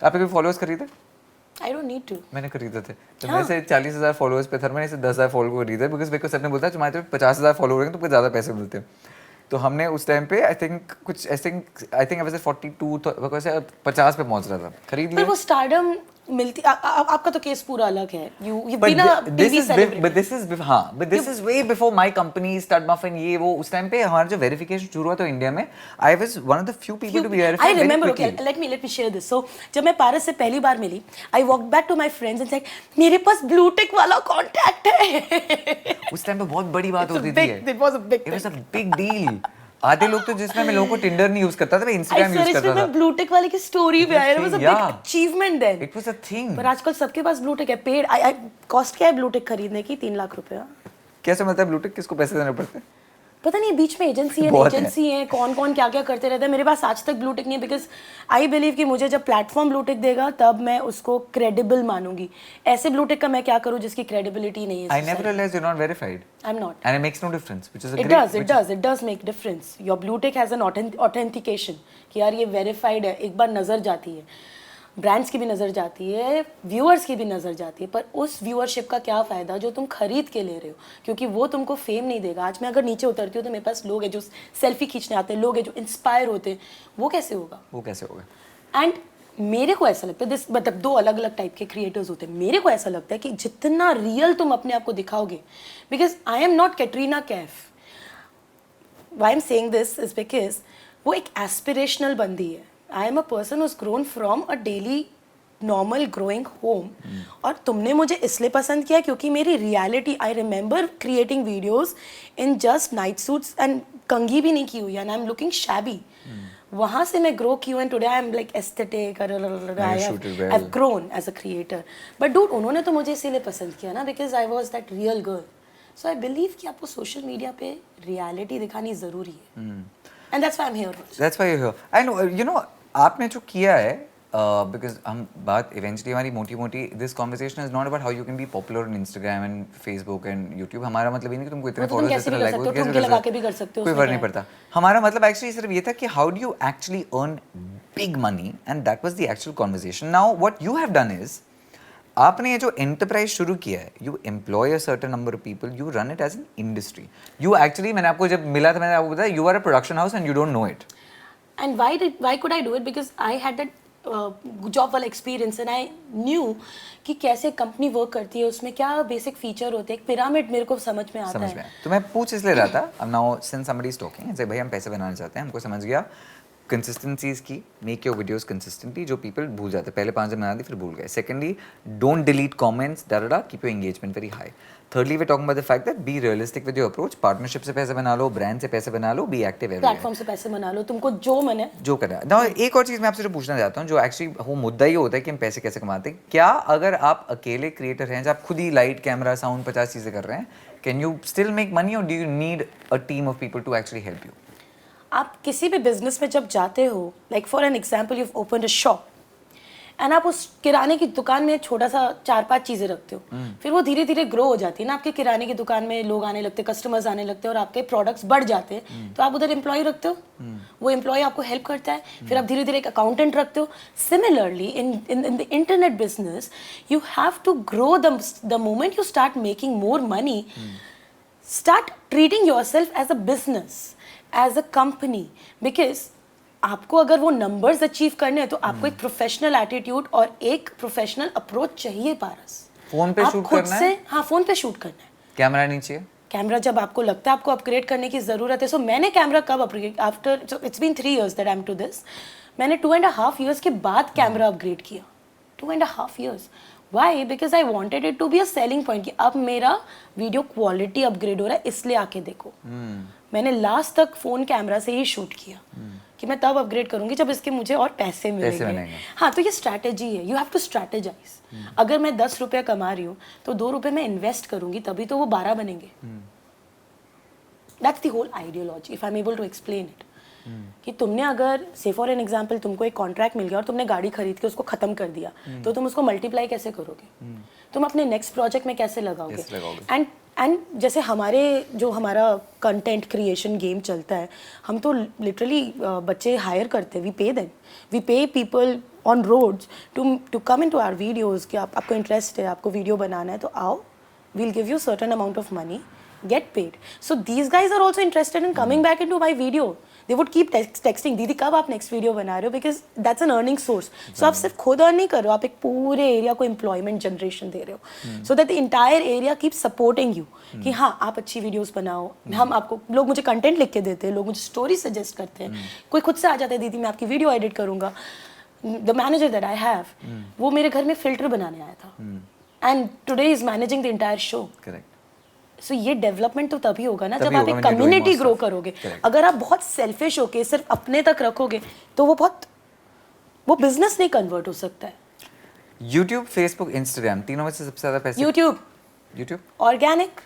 आपने कोई followers खरीदे? I don't need to. मैंने खरीदे थे। तो मैं से 40,000 followers पे था, मैंने से 10,000 followers खरीदे, because मेरे को सबने बोला तुम्हारे तो 50,000 followers हैं, तुमको ज़्यादा पैसे मिलते हैं। तो हमने उस टाइम पे I think I was at 42, तो वैसे 50 पे पहुंच रहा था, खरीद लिया। पर वो स्टारडम मिलती, आपका तो केस पूरा अलग है। You've been a TV celebrity. But this is way before my company, Stud Muffin, ये वो उस टाइम पे हमारा जो वेरिफिकेशन शुरू हुआ था इंडिया में, I was one of the few people to be verified. I remember, okay, let me share this. So जब मैं पारस से पहली बार मिली, I walked back to my friends and said, मेरे पास ब्लू टिक वाला कॉन्टैक्ट है। उस टाइम पे बहुत बड़ी बात होती थी। It was a big It was a big deal. आधे लोग तो जिसमें मैं लोगों को टिंडर नहीं यूज करता था, मैं इंस्टाग्राम यूज करता था। मैं ब्लू टिक वाले की स्टोरी पे आया, it was a big achievement then. It was a thing. पर आजकल सबके पास ब्लू टिक है, पेड। कॉस्ट क्या है ब्लू टिक खरीदने की? 3 लाख रुपया। कैसे मिलता है ब्लू टिक, किसको पैसे देने पड़ते हैं? पता नहीं, बीच में एजेंसी है, कौन कौन क्या क्या करते रहते हैं। मेरे पास आज तक ब्लू टिक नहीं है, बिकॉज आई बिलीव कि मुझे जब प्लेटफॉर्म ब्लू टिक देगा तब मैं उसको क्रेडिबल मानूंगी। ऐसे ब्लू टिक का मैं क्या करूं जिसकी क्रेडिबिलिटी नहीं है। I never realized you're not verified. I'm not. And it makes no difference, which is a It does make difference. Your blue tick has an authentication कि यार ये verified है, एक बार नजर जाती है, ब्रांड्स की भी नज़र जाती है, व्यूअर्स की भी नज़र जाती है। पर उस व्यूअरशिप का क्या फ़ायदा जो तुम खरीद के ले रहे हो, क्योंकि वो तुमको फेम नहीं देगा। आज मैं अगर नीचे उतरती हूँ तो मेरे पास लोग हैं जो सेल्फी खींचने आते हैं, लोग हैं जो इंस्पायर होते हैं, वो कैसे होगा? एंड मेरे को ऐसा लगता है, मतलब 2 अलग अलग टाइप के क्रिएटर्स होते हैं। मेरे को ऐसा लगता है कि जितना रियल तुम अपने आप को दिखाओगे, because I am not Katrina Kaif. Why I am saying this is because वो एक एस्पिरेशनल बंदी है। I am a person who's grown from a daily normal growing home. और तुमने मुझे इसलिए पसंद किया क्योंकि मेरी reality, I remember creating videos in just night suits and कंघी भी नहीं की हुई, and I am looking shabby. वहाँ से मैं ग्रो की हूँ, and today I am like aesthetic, I have grown as a creator. But dude, उन्होंने तो मुझे इसीलिए पसंद किया ना, because I was that real girl. So I believe कि आपको सोशल मीडिया पे रियलिटी दिखानी ज़रूरी है, and that's why I am here. That's why you're here. And you know, आपने जो किया है, बिकॉज हम बात इवेंचुअली हमारी मोटी this conversation is not about how you can be popular on Instagram and Facebook and YouTube. हमारा मतलब ये नहीं कि तुमको इतने फॉलोअर्स इतने लाइक हो, कैसे लगा के भी कर सकते हो, कोई फर्क नहीं पड़ता। हमारा मतलब एक्चुअली सिर्फ ये था कि how do you actually earn big money, and that was the actual conversation. Now what you have done is, आपने ये जो एंटरप्राइज शुरू किया है, you employ a certain number of people, you run it as an industry. You actually, मैंने आपको जब मिला था मैंने आपको बताया, you are a production house and you don't know it. And why could I do it? Because I had that job वाला experience, and I knew कि कैसे कंपनी वर्क करती है, उसमें क्या बेसिक फीचर होते हैं, एक पिरामिड मेरे को समझ में आता है। तो मैं पूछ इसलिए रहा था, अब now since somebody is talking, ऐसे भाई हम पैसे बनाना चाहते हैं, हमको समझ गया कंसिस्टेंसी इज की, मेक योर वीडियोस कंसिस्टेंटली, जो पीपल भूल जाते हैं, पहले 5 दिन बना दी फिर भूल गए. Secondly, don't delete comments, data, keep your engagement very high. Thirdly, we're talking about the fact that be realistic with your approach. Partnership से पैसे बना लो, brand से पैसे बना लो, be active everywhere. प्लेटफॉर्म से पैसे बना लो, तुमको जो मन है जो करना है. Now, एक और चीज़ मैं आपसे जो पूछना चाहता हूँ, जो एक्चुअली वो मुद्दा ही होता है कि हम पैसे कैसे कमाते हैं. क्या अगर आप अकेले क्रिएटर हैं, जब आप खुद ही लाइट, कैमरा, साउंड 50 चीज़ें कर रहे हैं, can you still make money और do you need a team of people to actually help you? आप किसी भी बिजनेस में जब जाते हो, like for an example you open a shop and आप उस किराने की दुकान में छोटा सा 4-5 चीजें रखते हो, फिर वो धीरे धीरे ग्रो हो जाती है ना, आपके किराने की दुकान में लोग आने लगते, कस्टमर्स आने लगते हैं और आपके प्रोडक्ट्स बढ़ जाते हैं, तो आप उधर एम्प्लॉय रखते हो, वो एम्प्लॉय आपको हेल्प करता है, फिर आप धीरे धीरे एक अकाउंटेंट रखते हो. Similarly in the internet business you have to grow the moment you start making more money, start treating yourself as a business, as a company, because आपको अगर वो नंबर्स अचीव करने हैं तो आपको एक प्रोफेशनल एटीट्यूड और एक प्रोफेशनल अप्रोच चाहिए. पारस, फोन पे शूट करना है? हाँ, फोन पे शूट करना है. कैमरा नहीं चाहिए? कैमरा जब आपको लगता है आपको अपग्रेड करने की जरूरत है. सो मैंने कैमरा कब upgrade, after, so it's been 3 years that I am to this. मैंने 2.5 years के बाद कैमरा अपग्रेड किया. 2.5 years. Why? Because I wanted it to be a selling point कि अब मेरा वीडियो क्वालिटी अपग्रेड हो रहा है, इसलिए आके देखो. मैंने लास्ट तक फोन कैमरा से ही शूट किया कि मैं तब अपग्रेड करूंगी जब इसके मुझे और पैसे मिलेंगे. हाँ, तो ये स्ट्रैटेजी है. You have to strategize. अगर मैं 10 रुपये कमा रही हूँ तो 2 रुपये मैं इन्वेस्ट करूंगी, तभी तो वो 12 बनेंगे. That's the whole ideology, if I am able to explain it. कि तुमने अगर से फॉर एन एग्जाम्पल तुमको एक कॉन्ट्रैक्ट मिल गया और तुमने गाड़ी खरीद के उसको खत्म कर दिया, तो तुम उसको मल्टीप्लाई कैसे करोगे? तुम अपने नेक्स्ट प्रोजेक्ट में कैसे लगाओगे? एंड जैसे हमारा कंटेंट क्रिएशन गेम चलता है, हम तो लिटरली बच्चे हायर करते हैं, we pay them, we pay people on roads to come in to our videos कि आपको इंटरेस्ट है, आपको वीडियो बनाना है तो आओ, we'll give you certain amount of money, get paid. So these guys are also interested in coming back into my video. They would keep texting, दीदी कब आप नेक्स्ट वीडियो बना रहे हो, because that's an earning source. So आप सिर्फ खुद earn नहीं कर रहे हो, आप एक पूरे एरिया को एम्प्लॉयमेंट जनरेशन दे रहे हो. So that the entire area keeps supporting you. कि हाँ, आप अच्छी वीडियोस बनाओ, हम आपको, लोग मुझे कंटेंट लिख के देते हैं, लोग मुझे स्टोरी सजेस्ट करते हैं, कोई खुद से आ जाता है, दीदी मैं आपकी वीडियो एडिट करूँगा. The manager that I have, वो मेरे घर में फिल्टर बनाने आया था, and today is managing the entire show. Correct. सो ये डेवलपमेंट तो तभी होगा ना जब आप एक कम्युनिटी ग्रो करोगे. अगर आप बहुत सेल्फिश होके सिर्फ अपने तक रखोगे तो वो बिजनेस नहीं कन्वर्ट हो सकता है. यूट्यूब, फेसबुक, इंस्टाग्राम, तीनों में से सबसे ज्यादा पैसे? YouTube organic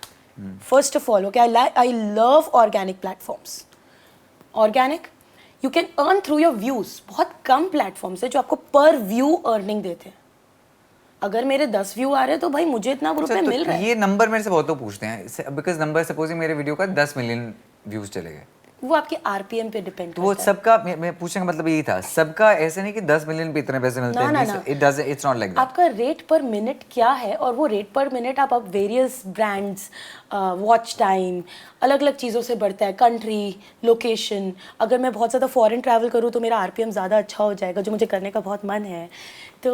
first of all. Okay, I love organic platforms. Organic you can earn through your views. बहुत कम प्लेटफॉर्म्स है जो आपको पर व्यू अर्निंग देते हैं. अगर मेरे 10 व्यू आ रहे हैं तो भाई मुझे इतना रुपए मिल रहा है. ये नंबर मेरे से बहुत लोग पूछते हैं, बिकॉज नंबर सपोजिंग मेरे वीडियो का 10 मिलियन व्यूज चले गए, वो आपके आरपीएम पे डिपेंड करता है. वो सबका, मैं पूछने का मतलब यही था, सबका ऐसे नहीं कि 10 मिलियन पे इतने पैसे मिलते हैं. It's not like that. आपका रेट पर मिनट क्या है, और वो रेट पर मिनट आप वेरियस ब्रांड्स, वॉच टाइम, अलग अलग चीज़ों से बढ़ता है. Country, location. अगर मैं बहुत ज़्यादा फॉरेन ट्रैवल करूँ तो मेरा आरपीएम ज़्यादा अच्छा हो जाएगा, जो मुझे करने का बहुत मन है. तो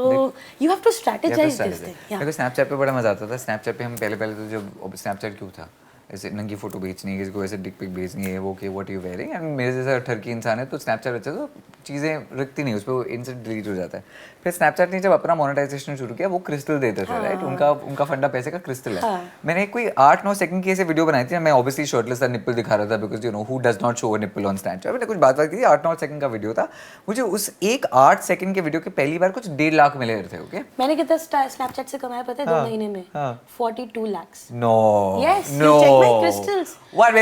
you have to strategize this thing. मेरे को स्नैपचैट पे बड़ा मजा आता था. स्नैपचैट पे हम पहले तो जब स्नैपचैट क्यों था, ऐसे नंगी फोटो बेचनी है, किसी को ऐसे डिक पिक भेजनी है, वो कि व्हाट यू वेयरिंग, एंड मेरे जैसा ठरकी इंसान है तो स्नैपचैट अच्छा तो चीज़ें रखती नहीं, उस पर इंस्टेंट डिलीट हो जाता है. फिर स्नैपचैट ने जब अपना मोनेटाइजेशन शुरू किया, वो क्रिस्टल देते थे, राइट? उनका फंडा पैसे का क्रिस्टल है. मैंने कोई 8-9 सेकंड की ऐसे वीडियो बनाई थी, मैं ऑब्वियसली शर्टलेस था, निप्पल दिखा रहा था, because you know who does not show a nipple on Snapchat. मैंने कुछ बात की थी, 8-9 सेकंड का वीडियो था. मुझे उस एक 8 सेकंड के वीडियो के पहली बार कुछ 1.5 लाख मिले थे. ओके, मैंने कितना स्नैपचैट से कमाया पता है 2 महीने में? 42 lakhs. नो, yes, you check my crystals. What?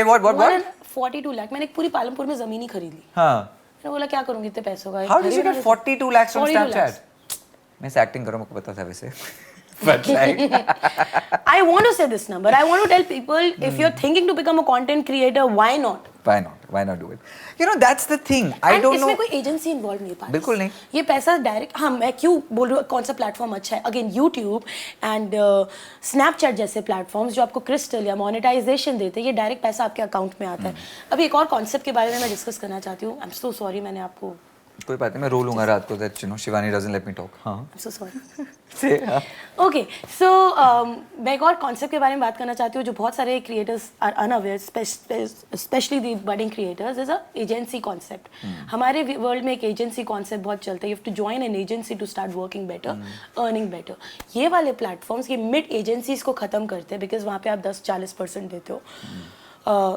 42 lakh. मैंने एक पूरी पालमपुर में जमीन ही खरीद ली. हाँ. मैंने बोला क्या करूंगी इतने पैसों का. How did you get 42 lakhs from Snapchat? मैं से एक्टिंग करूँ, मुझे पता था वैसे. But like, I want to say this number. I want to tell people, if you're thinking to become a content creator, why not? Why not do it? You know, that's the thing. I don't know. इसमें कोई agency involve नहीं है. बिल्कुल नहीं. ये पैसा direct, हाँ, मैं क्यों बोल रही हूँ कौन सा प्लेटफॉर्म अच्छा है. अगेन यूट्यूब एंड स्नैपचैट जैसे प्लेटफॉर्म्स जो आपको क्रिस्टल या मोनेटाइजेशन देते हैं, ये डायरेक्ट पैसा आपके अकाउंट में आता है. अभी एक और कॉन्सेप्ट के बारे में मैं डिस्कस करना चाहती हूँ. आई एम सो सॉरी, मैंने आपको कोई बात नहीं, मैं रो लूंगा रात को that you know Shivani doesn't let me talk. हाँ I'm so sorry. से हाँ. ओके सो मैं एक और कॉन्सेप्ट के बारे में बात करना चाहती हूँ जो बहुत सारे creators are unaware, specially the budding creators, is a agency concept. हमारे वर्ल्ड में एक एजेंसी कॉन्सेप्ट बहुत चलता है. You have to join an agency to start working better, earning better. ये वाले प्लेटफॉर्म्स ये मिड एजेंसीज को ख़त्म करते हैं बिकॉज वहाँ पे आप 10-40% देते हो.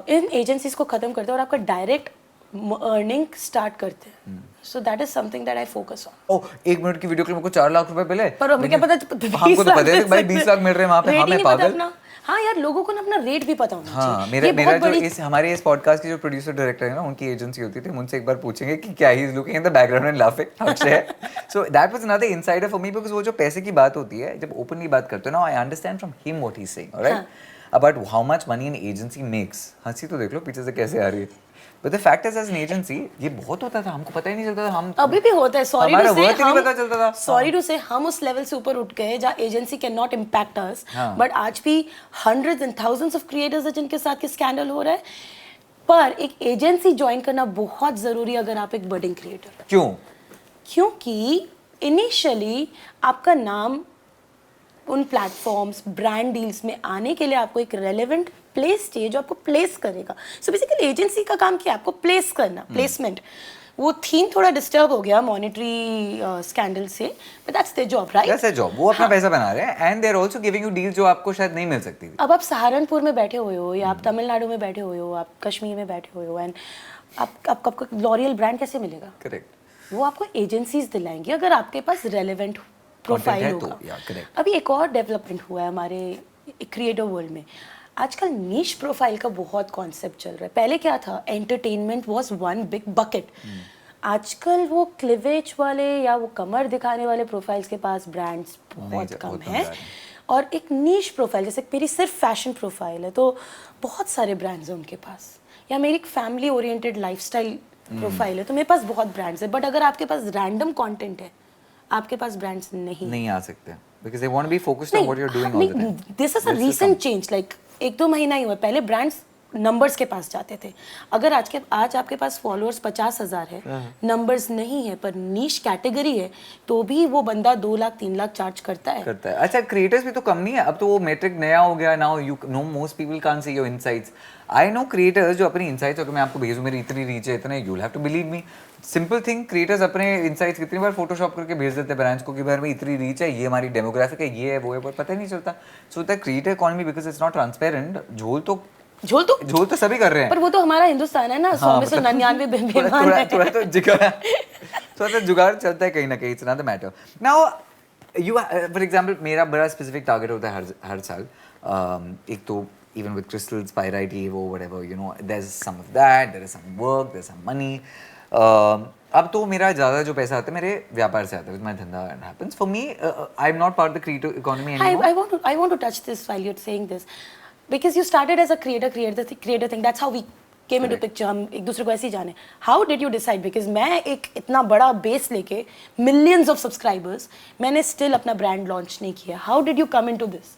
इन एजेंसीज को ख़त्म करते हैं और आपका डायरेक्ट अर्निंग स्टार्ट करते हैं. So that is something that I focus on. Oh 1 minute की वीडियो के लिए मेरे को 4 लाख रुपए मिले. पर हमें क्या पता, हमको तो पता है भाई 20 लाख मिल रहे हैं वहाँ पे. हाँ मैं पागल. हाँ यार, लोगों को ना अपना रेट भी पता होना चाहिए. हाँ मेरा जो इस हमारे इस पॉडकास्ट के जो प्रोड्यूसर डायरेक्टर है ना, उनकी एजेंसी होती थी. हम उनसे एक बार पूछेंगे कि क्या he is looking in the background and laughing. Akshay. So that was another insider for me because वो जो पैसे की बात होती है, जब ओपनली बात करते हो ना, I understand from him what he is saying, alright, about how much money an agency makes. हंसी तो देख लो पीछे से कैसे आ रही है. But the fact is, as an agency, ये बहुत होता था, हमको पता ही नहीं चलता था. हम अभी भी होता है. सॉरी हमारा टू से worth ही नहीं पता चलता था. सॉरी टू से हम उस लेवल से ऊपर उठ गए जहाँ agency can not impact us. But आज भी hundreds and thousands of creators हैं जिनके साथ स्कैंडल हो रहा है. पर एक एजेंसी ज्वाइन करना बहुत जरूरी है अगर आप एक बडिंग क्रिएटर. क्यों? क्योंकि इनिशियली आपका नाम उन प्लेटफॉर्म्स, ब्रांड डील्स में आने के लिए आपको एक रेलेवेंट प्लेस चाहिए जो आपको प्लेस करेगा. सो बेसिकली एजेंसी का काम क्या है? आपको प्लेस करना, प्लेसमेंट. वो थीम थोड़ा डिस्टर्ब हो गया मॉनेटरी स्कैंडल से, but that's their job, right? That's their job. वो अपना पैसा बना रहे हैं and they are also giving you deal जो आपको शायद नहीं मिल सकती थी. अब आप सहारनपुर में बैठे हुए हो या आप तमिलनाडु में बैठे हुए हो, आप कश्मीर में बैठे हुए हो, एंड आपको लॉरियल ब्रांड कैसे मिलेगा? करेक्ट. वो आपको एजेंसीज दिलाएंगी अगर आपके पास रेलेवेंट प्रोफाइल होगा. अभी एक और डेवलपमेंट हुआ है हमारे क्रिएटिव वर्ल्ड में. आजकल नीश प्रोफाइल का बहुत कॉन्सेप्ट चल रहा है. पहले क्या था? Entertainment was one big bucket. आजकल वो क्लिवेज वाले या वो कमर दिखाने वाले प्रोफाइल्स के पास ब्रांड्स बहुत कम है. और एक नीश प्रोफाइल, जैसे मेरी सिर्फ फैशन प्रोफाइल है तो बहुत सारे ब्रांड्स हैं उनके पास. या मेरी एक फैमिली ओरिएंटेड लाइफस्टाइल प्रोफाइल है तो मेरे पास बहुत ब्रांड्स है. बट अगर आपके पास रैंडम कंटेंट है, आपके पास ब्रांड्स नहीं आ सकते because they want to be focused on what you're doing all the time. This is a recent change, like 1-2 महीना ही हुआ. पहले ब्रांड्स नंबर्स के पास जाते थे. अगर आज आपके पास फॉलोअर्स 50,000 है, नंबर्स नहीं है पर नीश कैटेगरी है, तो भी वो बंदा 2 लाख 3 लाख चार्ज करता है. अच्छा क्रिएटर्स भी तो कम नहीं है अब तो. वो मेट्रिक नया हो गया. Now you know most people can't see your insights. I know creators जो अपनी इनसाइट्स अगर मैं आपको भेजूं, मेरी इतनी रीच है, इतने, you will have to believe me. Simple thing, creators अपने इनसाइट्स कितनी बार फोटोशॉप करके भेज देते हैं ब्रांड्स को कि भाई मेरी इतनी रीच है, ये हमारी डेमोग्राफिक है, ये है वो है, पर पता ही नहीं चलता. So the creator economy because it's not transparent. झोल तो सभी कर रहे हैं. पर वो तो हमारा हिंदुस्तान है ना. 100 में से 99 बेईमान है. थोड़ा जुगाड़ चलता है कहीं ना कहीं. It's not the matter. Now you for example मेरा बड़ा स्पेसिफिक टारगेट होता है हर साल. एक तो even with crystals, pyrite, evo, whatever, you know, there's some of that, there is some work, there's some money. अब तो मेरा ज़्यादा जो पैसा आता है मेरे व्यापार से आता है. my धंधा happens. For me, I'm not part of the creative economy anymore. I want to touch this while you're saying this, because you started as a creator thing. That's how we came into picture. हम एक दूसरे को ऐसे ही जाने. How did you decide? Because मैं एक इतना बड़ा बेस लेके millions of subscribers, मैंने still अपना brand launch नहीं किया. How did you come into this?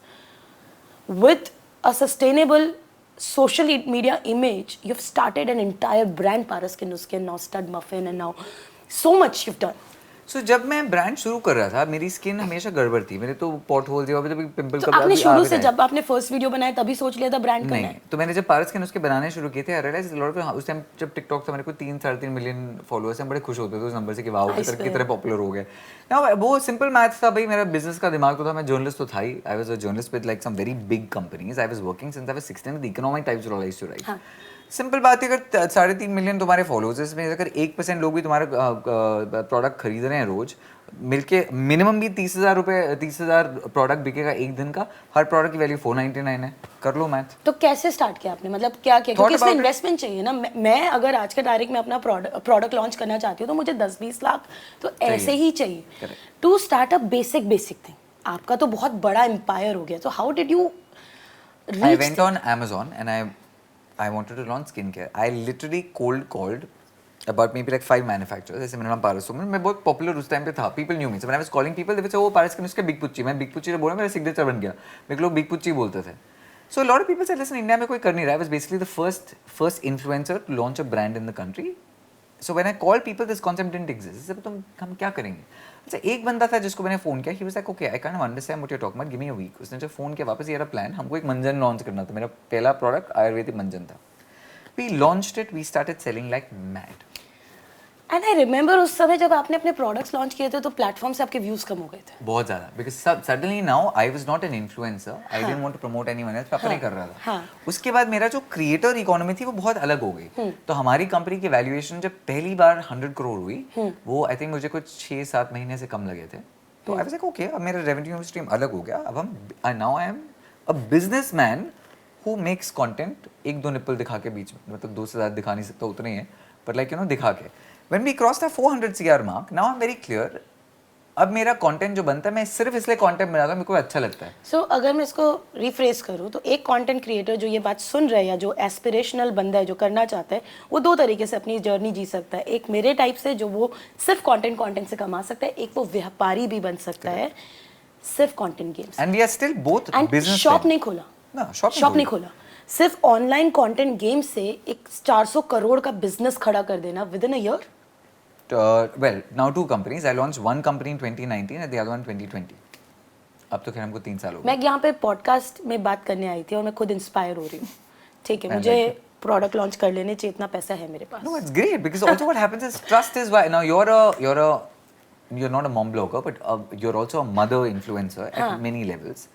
With a sustainable social media image, you've started an entire brand, Paras Ke Nuske, now Stud Muffin, and now so much you've done. So जब मैं brand शुरू कर रहा था मेरी skin हमेशा गड़बड़ थी. मेरे तो पॉट होल थे, अभी पिंपल तो आपने शुरू से जब आपने फर्स्ट वीडियो बनाया तभी सोच लिया था ब्रांड करना है? तो मैंने जब पारस के नुस्खे बनाने शुरू किए थे, आई रियलाइज लॉट ऑफ उस टाइम जब टिकटॉक था मेरे को 3-3.5 मिलियन फॉलोअर्स हैं. बड़े खुश होते थे उस नंबर से कि वाओ कितने पॉपुलर हो गए. नाउ वो सिंपल मैथ्स था भाई. मेरा बिजनेस का दिमाग तो था. मैं जर्नलिस्ट तो था ही. I was a journalist with like some very big companies. I was working since I was 16 with Economic Times role I used to write. Simple बात है, अगर 3.5 मिलियन तुम्हारे फॉलोअर्स में अगर 1% लोग भी तुम्हारा प्रोडक्ट खरीद रहे हैं रोज मिलके, मिनिमम भी 30,000 प्रोडक्ट बिकेगा एक दिन का. हर प्रोडक्ट की वैल्यू 499 है. कर लो मैथ. तो कैसे स्टार्ट किया आपने? मतलब क्या किया? क्योंकि इसमें इन्वेस्टमेंट चाहिए ना. मैं अगर आज के तारीख में अपना प्रोडक्ट लॉन्च करना चाहती हूँ तो मुझे 10-20 लाख तो ऐसे ही चाहिए to start a basic thing. आपका तो बहुत बड़ा एम्पायर हो गया. तो how did you reach? I went on Amazon and I wanted to launch skincare. I literally cold called about maybe like 5 manufacturers. जैसे मेरा नाम पारस सुमन, मैं बहुत पॉपुलर उस टाइम पे था. People knew me. So when I was calling people, they would say, "Oh, पारस के नुस्खे बिग पुच्ची." मैं बिग पुच्ची से बोला, मेरा सिग्नेचर बन गया. मेरे को लोग बिग पुच्ची बोलते थे. So a lot of people said, "Listen, India में कोई कर नहीं रहा है." I was basically the first influencer to launch a brand in the country. So when I called people, this concept didn't exist. I said, तुम हम क्या करेंगे? अच्छा एक बंदा था जिसको मैंने फ़ोन किया. He was like, okay, I kind of understand what you're talking about. Give me a week. उसने जब फ़ोन किया वापस, ये रहा प्लान. हमको एक मंजन लॉन्च करना था. मेरा पहला प्रोडक्ट आयुर्वेदिक मंजन था. We launched it. We started selling like mad. And I remember उस समय जब आपने अपने प्रोडक्ट्स लॉन्च किए थे तो प्लेटफॉर्म से आपके व्यूज कम हो गए थे. बहुत ज़्यादा. Because suddenly now I was not an influencer. I didn't want to promote anyone else. मैं अपने कर रहा था. उसके बाद मेरा जो क्रिएटर इकोनॉमी थी वो बहुत अलग हो गई. तो हमारी कंपनी की वैल्यूएशन जब पहली बार 100 करोड़ हुई, वो आई थिंक मुझे कुछ 6-7 महीने से कम लगे थे. तो आई वाज लाइक ओके, अब मेरा रेवेन्यू स्ट्रीम अलग हो गया. अब हम now I am a businessman who makes content. 1-2 nipple दिखा के बीच में, मतलब 2 से ज़्यादा दिखा नहीं सकता उतने ही है, बट लाइक यू नो दिखा के. When we crossed the 400 CR mark, now I'm very clear. अब मेरा कंटेंट जो बनता है मैं सिर्फ इसलिए कंटेंट बनाता हूँ मेरे को अच्छा लगता है. सो अगर मैं इसको रिफ्रेस करूँ तो एक कंटेंट क्रिएटर जो ये बात सुन रहा है या जो एस्पिरेशनल बंदा है जो करना चाहता है वो 2 तरीके से अपनी जर्नी जी सकता है. एक मेरे टाइप से जो वो सिर्फ कंटेंट से कमा सकता है, एक वो व्यापारी भी बन सकता है सिर्फ content games. And we are still both business. Shop नहीं खोला. ना शॉप नहीं खोला. सिर्फ ऑनलाइन कंटेंट गेम से एक 400 करोड़ का बिजनेस खड़ा कर देना with in a year. Well, now 2 companies. I launched one company in 2019 and the other one 2020. अब तो खैर हमको 3 साल हो गए. मैं यहाँ पे पॉडकास्ट में बात करने आई थी और मैं खुद इंस्पायर हो रही हूँ. ठीक है, मुझे प्रोडक्ट लॉन्च कर लेने चाहिए, इतना पैसा है मेरे पास. No, it's great because also what happens is trust is why now you're not a mom blogger but you're also a mother influencer at many levels.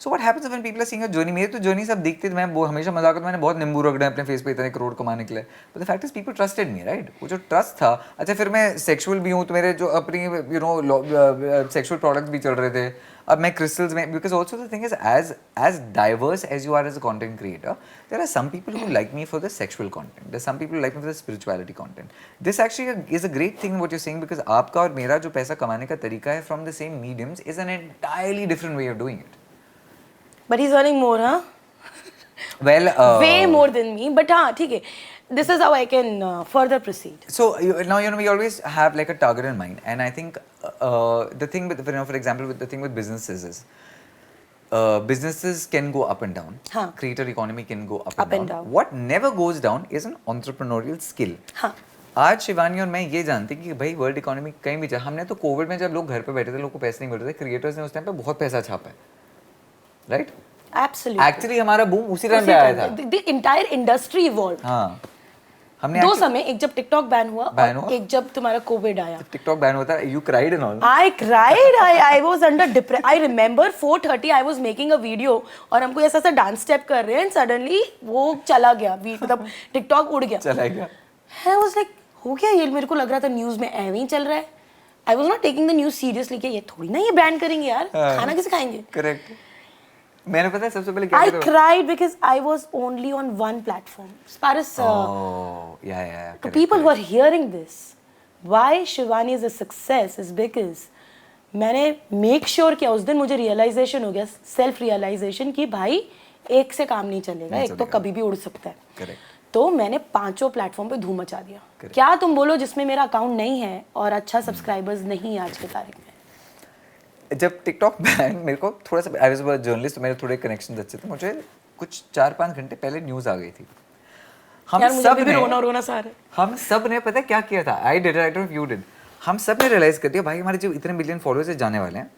So what happens when people are seeing your journey? मेरी तो journey सब देखते थे. मैं वो हमेशा मजाक करता, मैंने बहुत नींबू रगड़े अपने फेस पे इतने करोड़ कमाने के लिए. But the fact is people trusted me, right? वो जो trust था. अच्छा फिर मैं sexual भी हूँ तो मेरे जो अपनी you know sexual products भी चल रहे थे. अब मैं crystals में, because also the thing is as diverse as you are as a content creator, there are some people who like me for the sexual content. There's some people who like me for the spirituality content. This actually is a great thing what you're saying because आपका और मेरा जो पैसा कमाने का तरीका है from the same mediums is an entirely different way of doing it. But he's earning more, huh? Well, way more than me. But हाँ, ठीक है. This is how I can further proceed. So now you know we always have like a target in mind, and I think the thing with for example with the thing with businesses is businesses can go up and down. हाँ. Creator economy can go up and down. What never goes down is an entrepreneurial skill. हाँ. आज शिवानी और मैं ये जानते कि भाई world economy कहीं भी जाए. हमने तो कोविड में जब लोग घर पे बैठे थे, लोगों को पैसे नहीं मिल रहे थे, क्रिएटर्स ने उस टाइम पे बहुत पैसा छापा है. राइट. Absolutely. एक्चुअली हमारा बूम उसी टाइम पे आया था. The entire industry evolved. हाँ. हमने 2 समय, एक जब टिकटॉक बैन हुआ और एक जब तुम्हारा कोविड आया. टिकटॉक बैन होता है. You cried and all. I cried. I was under depression. I remember 4:30 I was making a video और हमको ऐसा सा डांस स्टेप कर रहे हैं and suddenly वो चला गया. मतलब टिकटॉक उड़ गया. चला गया. I was like हो गया ये. मेरे को लग रहा था न्यूज़ में ऐਵੇਂ ही चल रहा है. I was not taking the news seriously कि ये थोड़ी ना ये बैन करेंगे यार. खाना कैसे खाएंगे? Correct. मैंने पता है सबसे पहले क्या I cried because I was only on one platform. As far as correct, people who are hearing this, why Shivani is a success is because मैंने make sure किया. उस दिन मुझे realization हो गया, self realization कि भाई एक से काम नहीं चलेगा, एक तो कभी भी उड़ सकता है. Correct. तो मैंने 5 प्लेटफॉर्म पे धूम मचा दिया. क्या तुम बोलो जिसमें मेरा अकाउंट नहीं है और अच्छा सब्सक्राइबर्स नहीं है आज के तारीख में. जब टिकटॉक बैन, मेरे को थोड़ा सा, आई वाज अ जर्नलिस्ट तो मेरे थोड़े कनेक्शन अच्छे थे. मुझे कुछ 4-5 घंटे पहले न्यूज़ आ गई थी. हम सब ने पता है क्या किया था. I did, I don't know if you did. हम सब ने रियलाइज कर दिया भाई हमारे जो इतने मिलियन फॉलोअर्स जाने वाले हैं.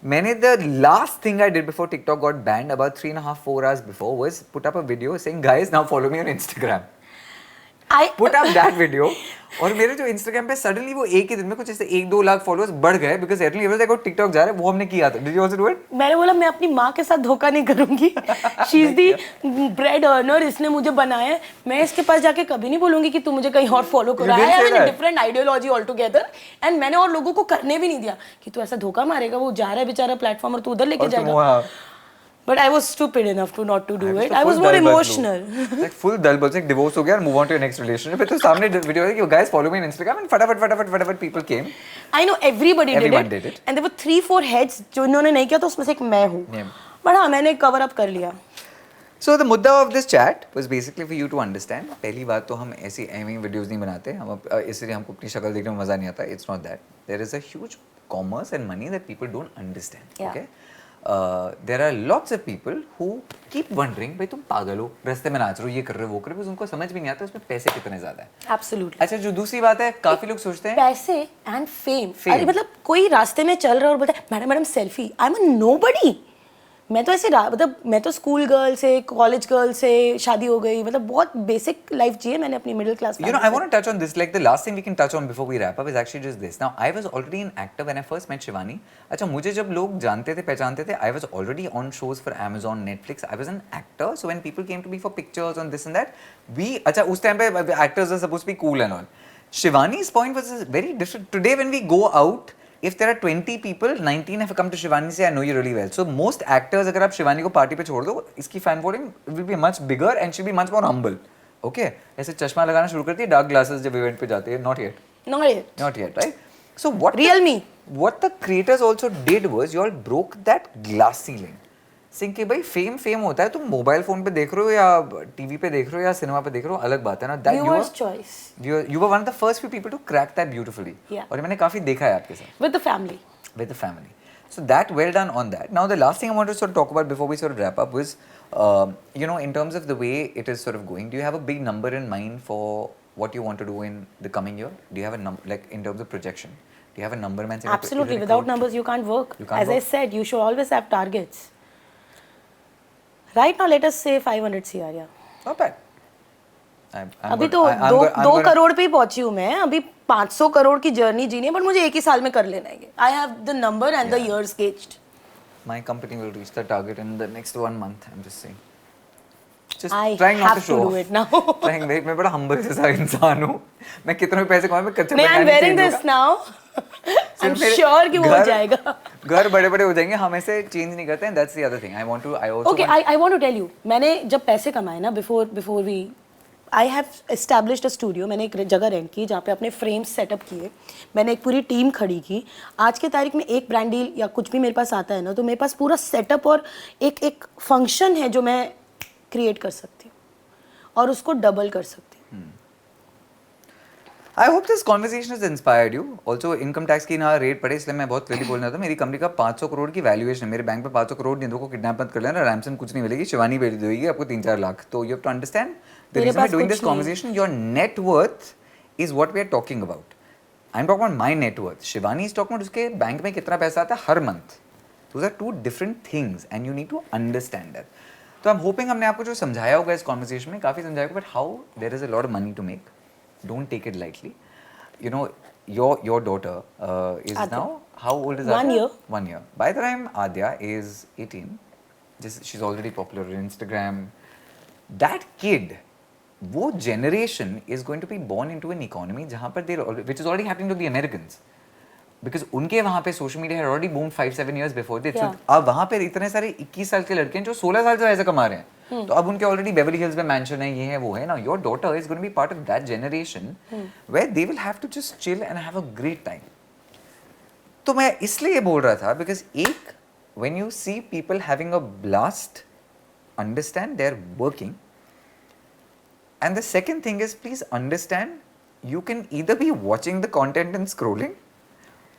मैंने the last thing I did before TikTok got banned about 3.5-4 hours before was put up a video saying guys now follow me on Instagram. I put up that video और मेरे जो Instagram पे suddenly वो एक ही दिन में कुछ ऐसे 1-2 लाख फॉलोअर्स बढ़ गए बिकॉज़ एटली एवरी देखो टिकटॉक जा रहा है. वो हमने किया था. Did you also do it? मैंने बोला मैं अपनी माँ के साथ धोखा नहीं करूंगी. She is the bread earner, इसने मुझे बनाया है. मैं इसके पास जाके कभी नहीं बोलूंगी कि तू मुझे कहीं और फॉलो करो. I have a different ideology all together and मैंने और लोगों को करने भी नहीं दिया कि तू ऐसा धोखा मारेगा. वो जा रहा है बेचारा प्लेटफॉर्म और तू उधर लेके जाएगा. But I was stupid enough to not to do it. I was more emotional. Like full dal bal, like divorce हो गया and move on to your next relationship. फिर तो सामने वीडियो है कि guys follow me on Instagram and फटाफट people came. I know everybody did it. And there were 3-4 heads जो इन्होंने नहीं किया तो उसमें से एक मैं हूँ. But हाँ मैंने cover up कर लिया. So the मुद्दा of this chat was basically for you to understand. पहली बात तो हम ऐसी एमी वीडियोस नहीं बनाते. हम इसलिए हमको अपनी शक्ल देखने में मजा नहीं आता. It's not that. There is a huge commerce and money that people don't understand. Okay. there are lots of people who keep wondering भाई तुम पागल हो, रास्ते में नाच रहे हो, ये कर रहे हो, वो कर रहे हो, उनको समझ भी नहीं आता उसमें पैसे कितने ज्यादा है। एब्सोल्युटली। अच्छा, जो दूसरी बात है, काफी लोग सोचते हैं पैसे एंड फेम। Fame. अरे मतलब कोई रास्ते में चल रहा है और बोलता है madam madam selfie, I am a nobody. मैं तो ऐसे मतलब मैं तो स्कूल गर्ल से कॉलेज गर्ल से शादी हो गई, मतलब बहुत बेसिक लाइफ जी है मैंने अपनी middle class. You know, I want to touch on this. Like the last thing we can touch on before we wrap up is actually just this. Now, I was already an actor when I first met Shivani. अच्छा, मुझे जब लोग जानते थे, पहचानते थे, I was already on shows for Amazon, Netflix. I was an actor. So when people came to me for pictures on this and that, अच्छा उस time पे actors are supposed to be cool and all. Shivani's point was very different. Today when we go out, if there are 20 people, 19 have come to Shivani say I know you really well. So most actors, अगर आप शिवानी को party पे छोड़ दो, इसकी fan following will be much bigger and she'll be much more humble. Okay? ऐसे चश्मा लगाना शुरू करती है, dark glasses जब event पे जाते हैं. Not yet. Not yet, right? So what the creators also did was you all broke that glass ceiling. Singh कि भाई फेम होता है, तुम मोबाइल फोन पे देख रहे हो या टीवी पे देख रहे हो या सिनेमा पे देख रहे हो, अलग बात है ना। That viewers choice, you were one of the first few people to crack that beautifully. Yeah. और मैंने काफी देखा है आपके साथ with the family. So that, well done on that. Now the last thing I wanted to sort of talk about before we sort of wrap up was you know, in terms of the way it is sort of going, do you have a big number in mind for what you want to do in the coming year? Do you have a number, like in terms of projection, do you have a number man saying, Absolutely, without numbers you can't work. As I said, you should always have targets. Right now let us say 500 CR, yeah. Not bad. अभी तो दो करोड़ पे ही पहुंची हूँ मैं, अभी 500 करोड़ की journey जीनी है, बट मुझे एक ही साल में कर लेना है। I have the number and the years gauged. My company will reach the target in the next 1 month. I'm just saying. Just I trying not have to show to off. do it now. Trying, मैं बड़ा humble जैसा इंसान हूँ। मैं कितने पैसे कमाऊँ, मैं कच्चे नहीं, I'm wearing this now. I'm sure कि वो हो जाएगा। घर बड़े-बड़े हो जाएंगे, हम ऐसे चेंज नहीं करते हैं। That's the other thing. I also okay, I want to tell you, मैंने जब पैसे कमाए ना, before we I have established a studio, मैंने एक जगह रेंट की जहाँ पे अपने फ्रेम्स सेटअप किए, मैंने एक पूरी टीम खड़ी की। आज के तारीख में एक ब्रांड डील या कुछ भी मेरे पास आता है ना, तो मेरे पास पूरा सेटअप और एक फंक्शन है जो मैं क्रिएट कर सकती हूँ और उसको डबल कर सकती हूँ। I hope this conversation has inspired you. Also, income tax की ना रेट पड़े, इसलिए मैं बहुत क्लियरली बोलना चाहता हूँ। मेरी कंपनी का 500 करोड़ की वैल्यूएशन है, मेरे बैंक पे 500 करोड़ नहीं, दो को किडनैप मत कर लेना, रैंसम कुछ नहीं मिलेगी, शिवानी भेज देगी आपको 3-4 लाख। तो you have to understand the reason we're doing this conversation, your net worth is what we are talking about. I'm talking about my net worth. Shivani is talking about उसके बैंक में कितना पैसा आता है हर month. Those are two different things and you need to understand that. तो I'm hoping हमने आपको जो समझाया होगा इस conversation में, काफी समझाया होगा, but how there is a lot of money to make. Don't take it lightly. You know, your daughter is Adya. now, how old is 1 Adya? year. 1 year. By the time Adya is 18, she's already popular on Instagram. That kid, वो generation is going to be born into an economy जहाँ पर which is already happening to the Americans. Because उनके वहाँ पे social media had already boomed 5-7 years before this. Yeah. So अब वहाँ पे इतने सारे 21 साल के लड़के हैं जो 16 साल से पैसे कमा रहे हैं. तो अब उनके ऑलरेडी बेवरली हिल्स में मैंशन है, ये है वो है ना। Your daughter is going to be part of that generation where they will have to just chill and have a great time. तो मैं इसलिए ये बोल रहा था बिकॉज एक, when you see people having a blast, understand they are working, and the second thing is please understand you can either be watching the content and scrolling,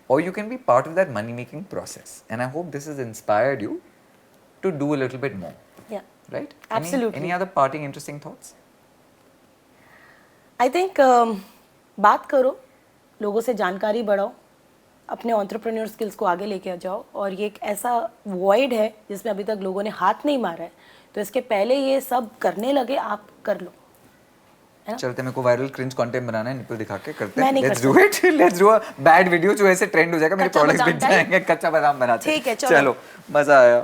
or you can be part of that money making process. And I hope this has inspired you to do a little bit more. Yeah. Right? Absolutely. Any other parting interesting thoughts? I think बात करो, लोगों से जानकारी बढ़ाओ, अपने entrepreneur skills को आगे लेके आ जाओ, और ये एक ऐसा वॉइड है जिसमें अभी तक लोगों ने हाथ नहीं मारा है, तो इसके पहले ये सब करने लगे, आप कर लो। चलते, मेरे को वायरल क्रिंज कंटेंट बनाना है, निपल दिखा के करते हैं। Let's do it, let's do a bad video जो ऐसे ट्रेंड हो जाएगा, मेरे प्रोडक्ट्स बिक जाएंगे, कच्चा बादाम बनाते हैं। ठीक है, चलो, मजा आया।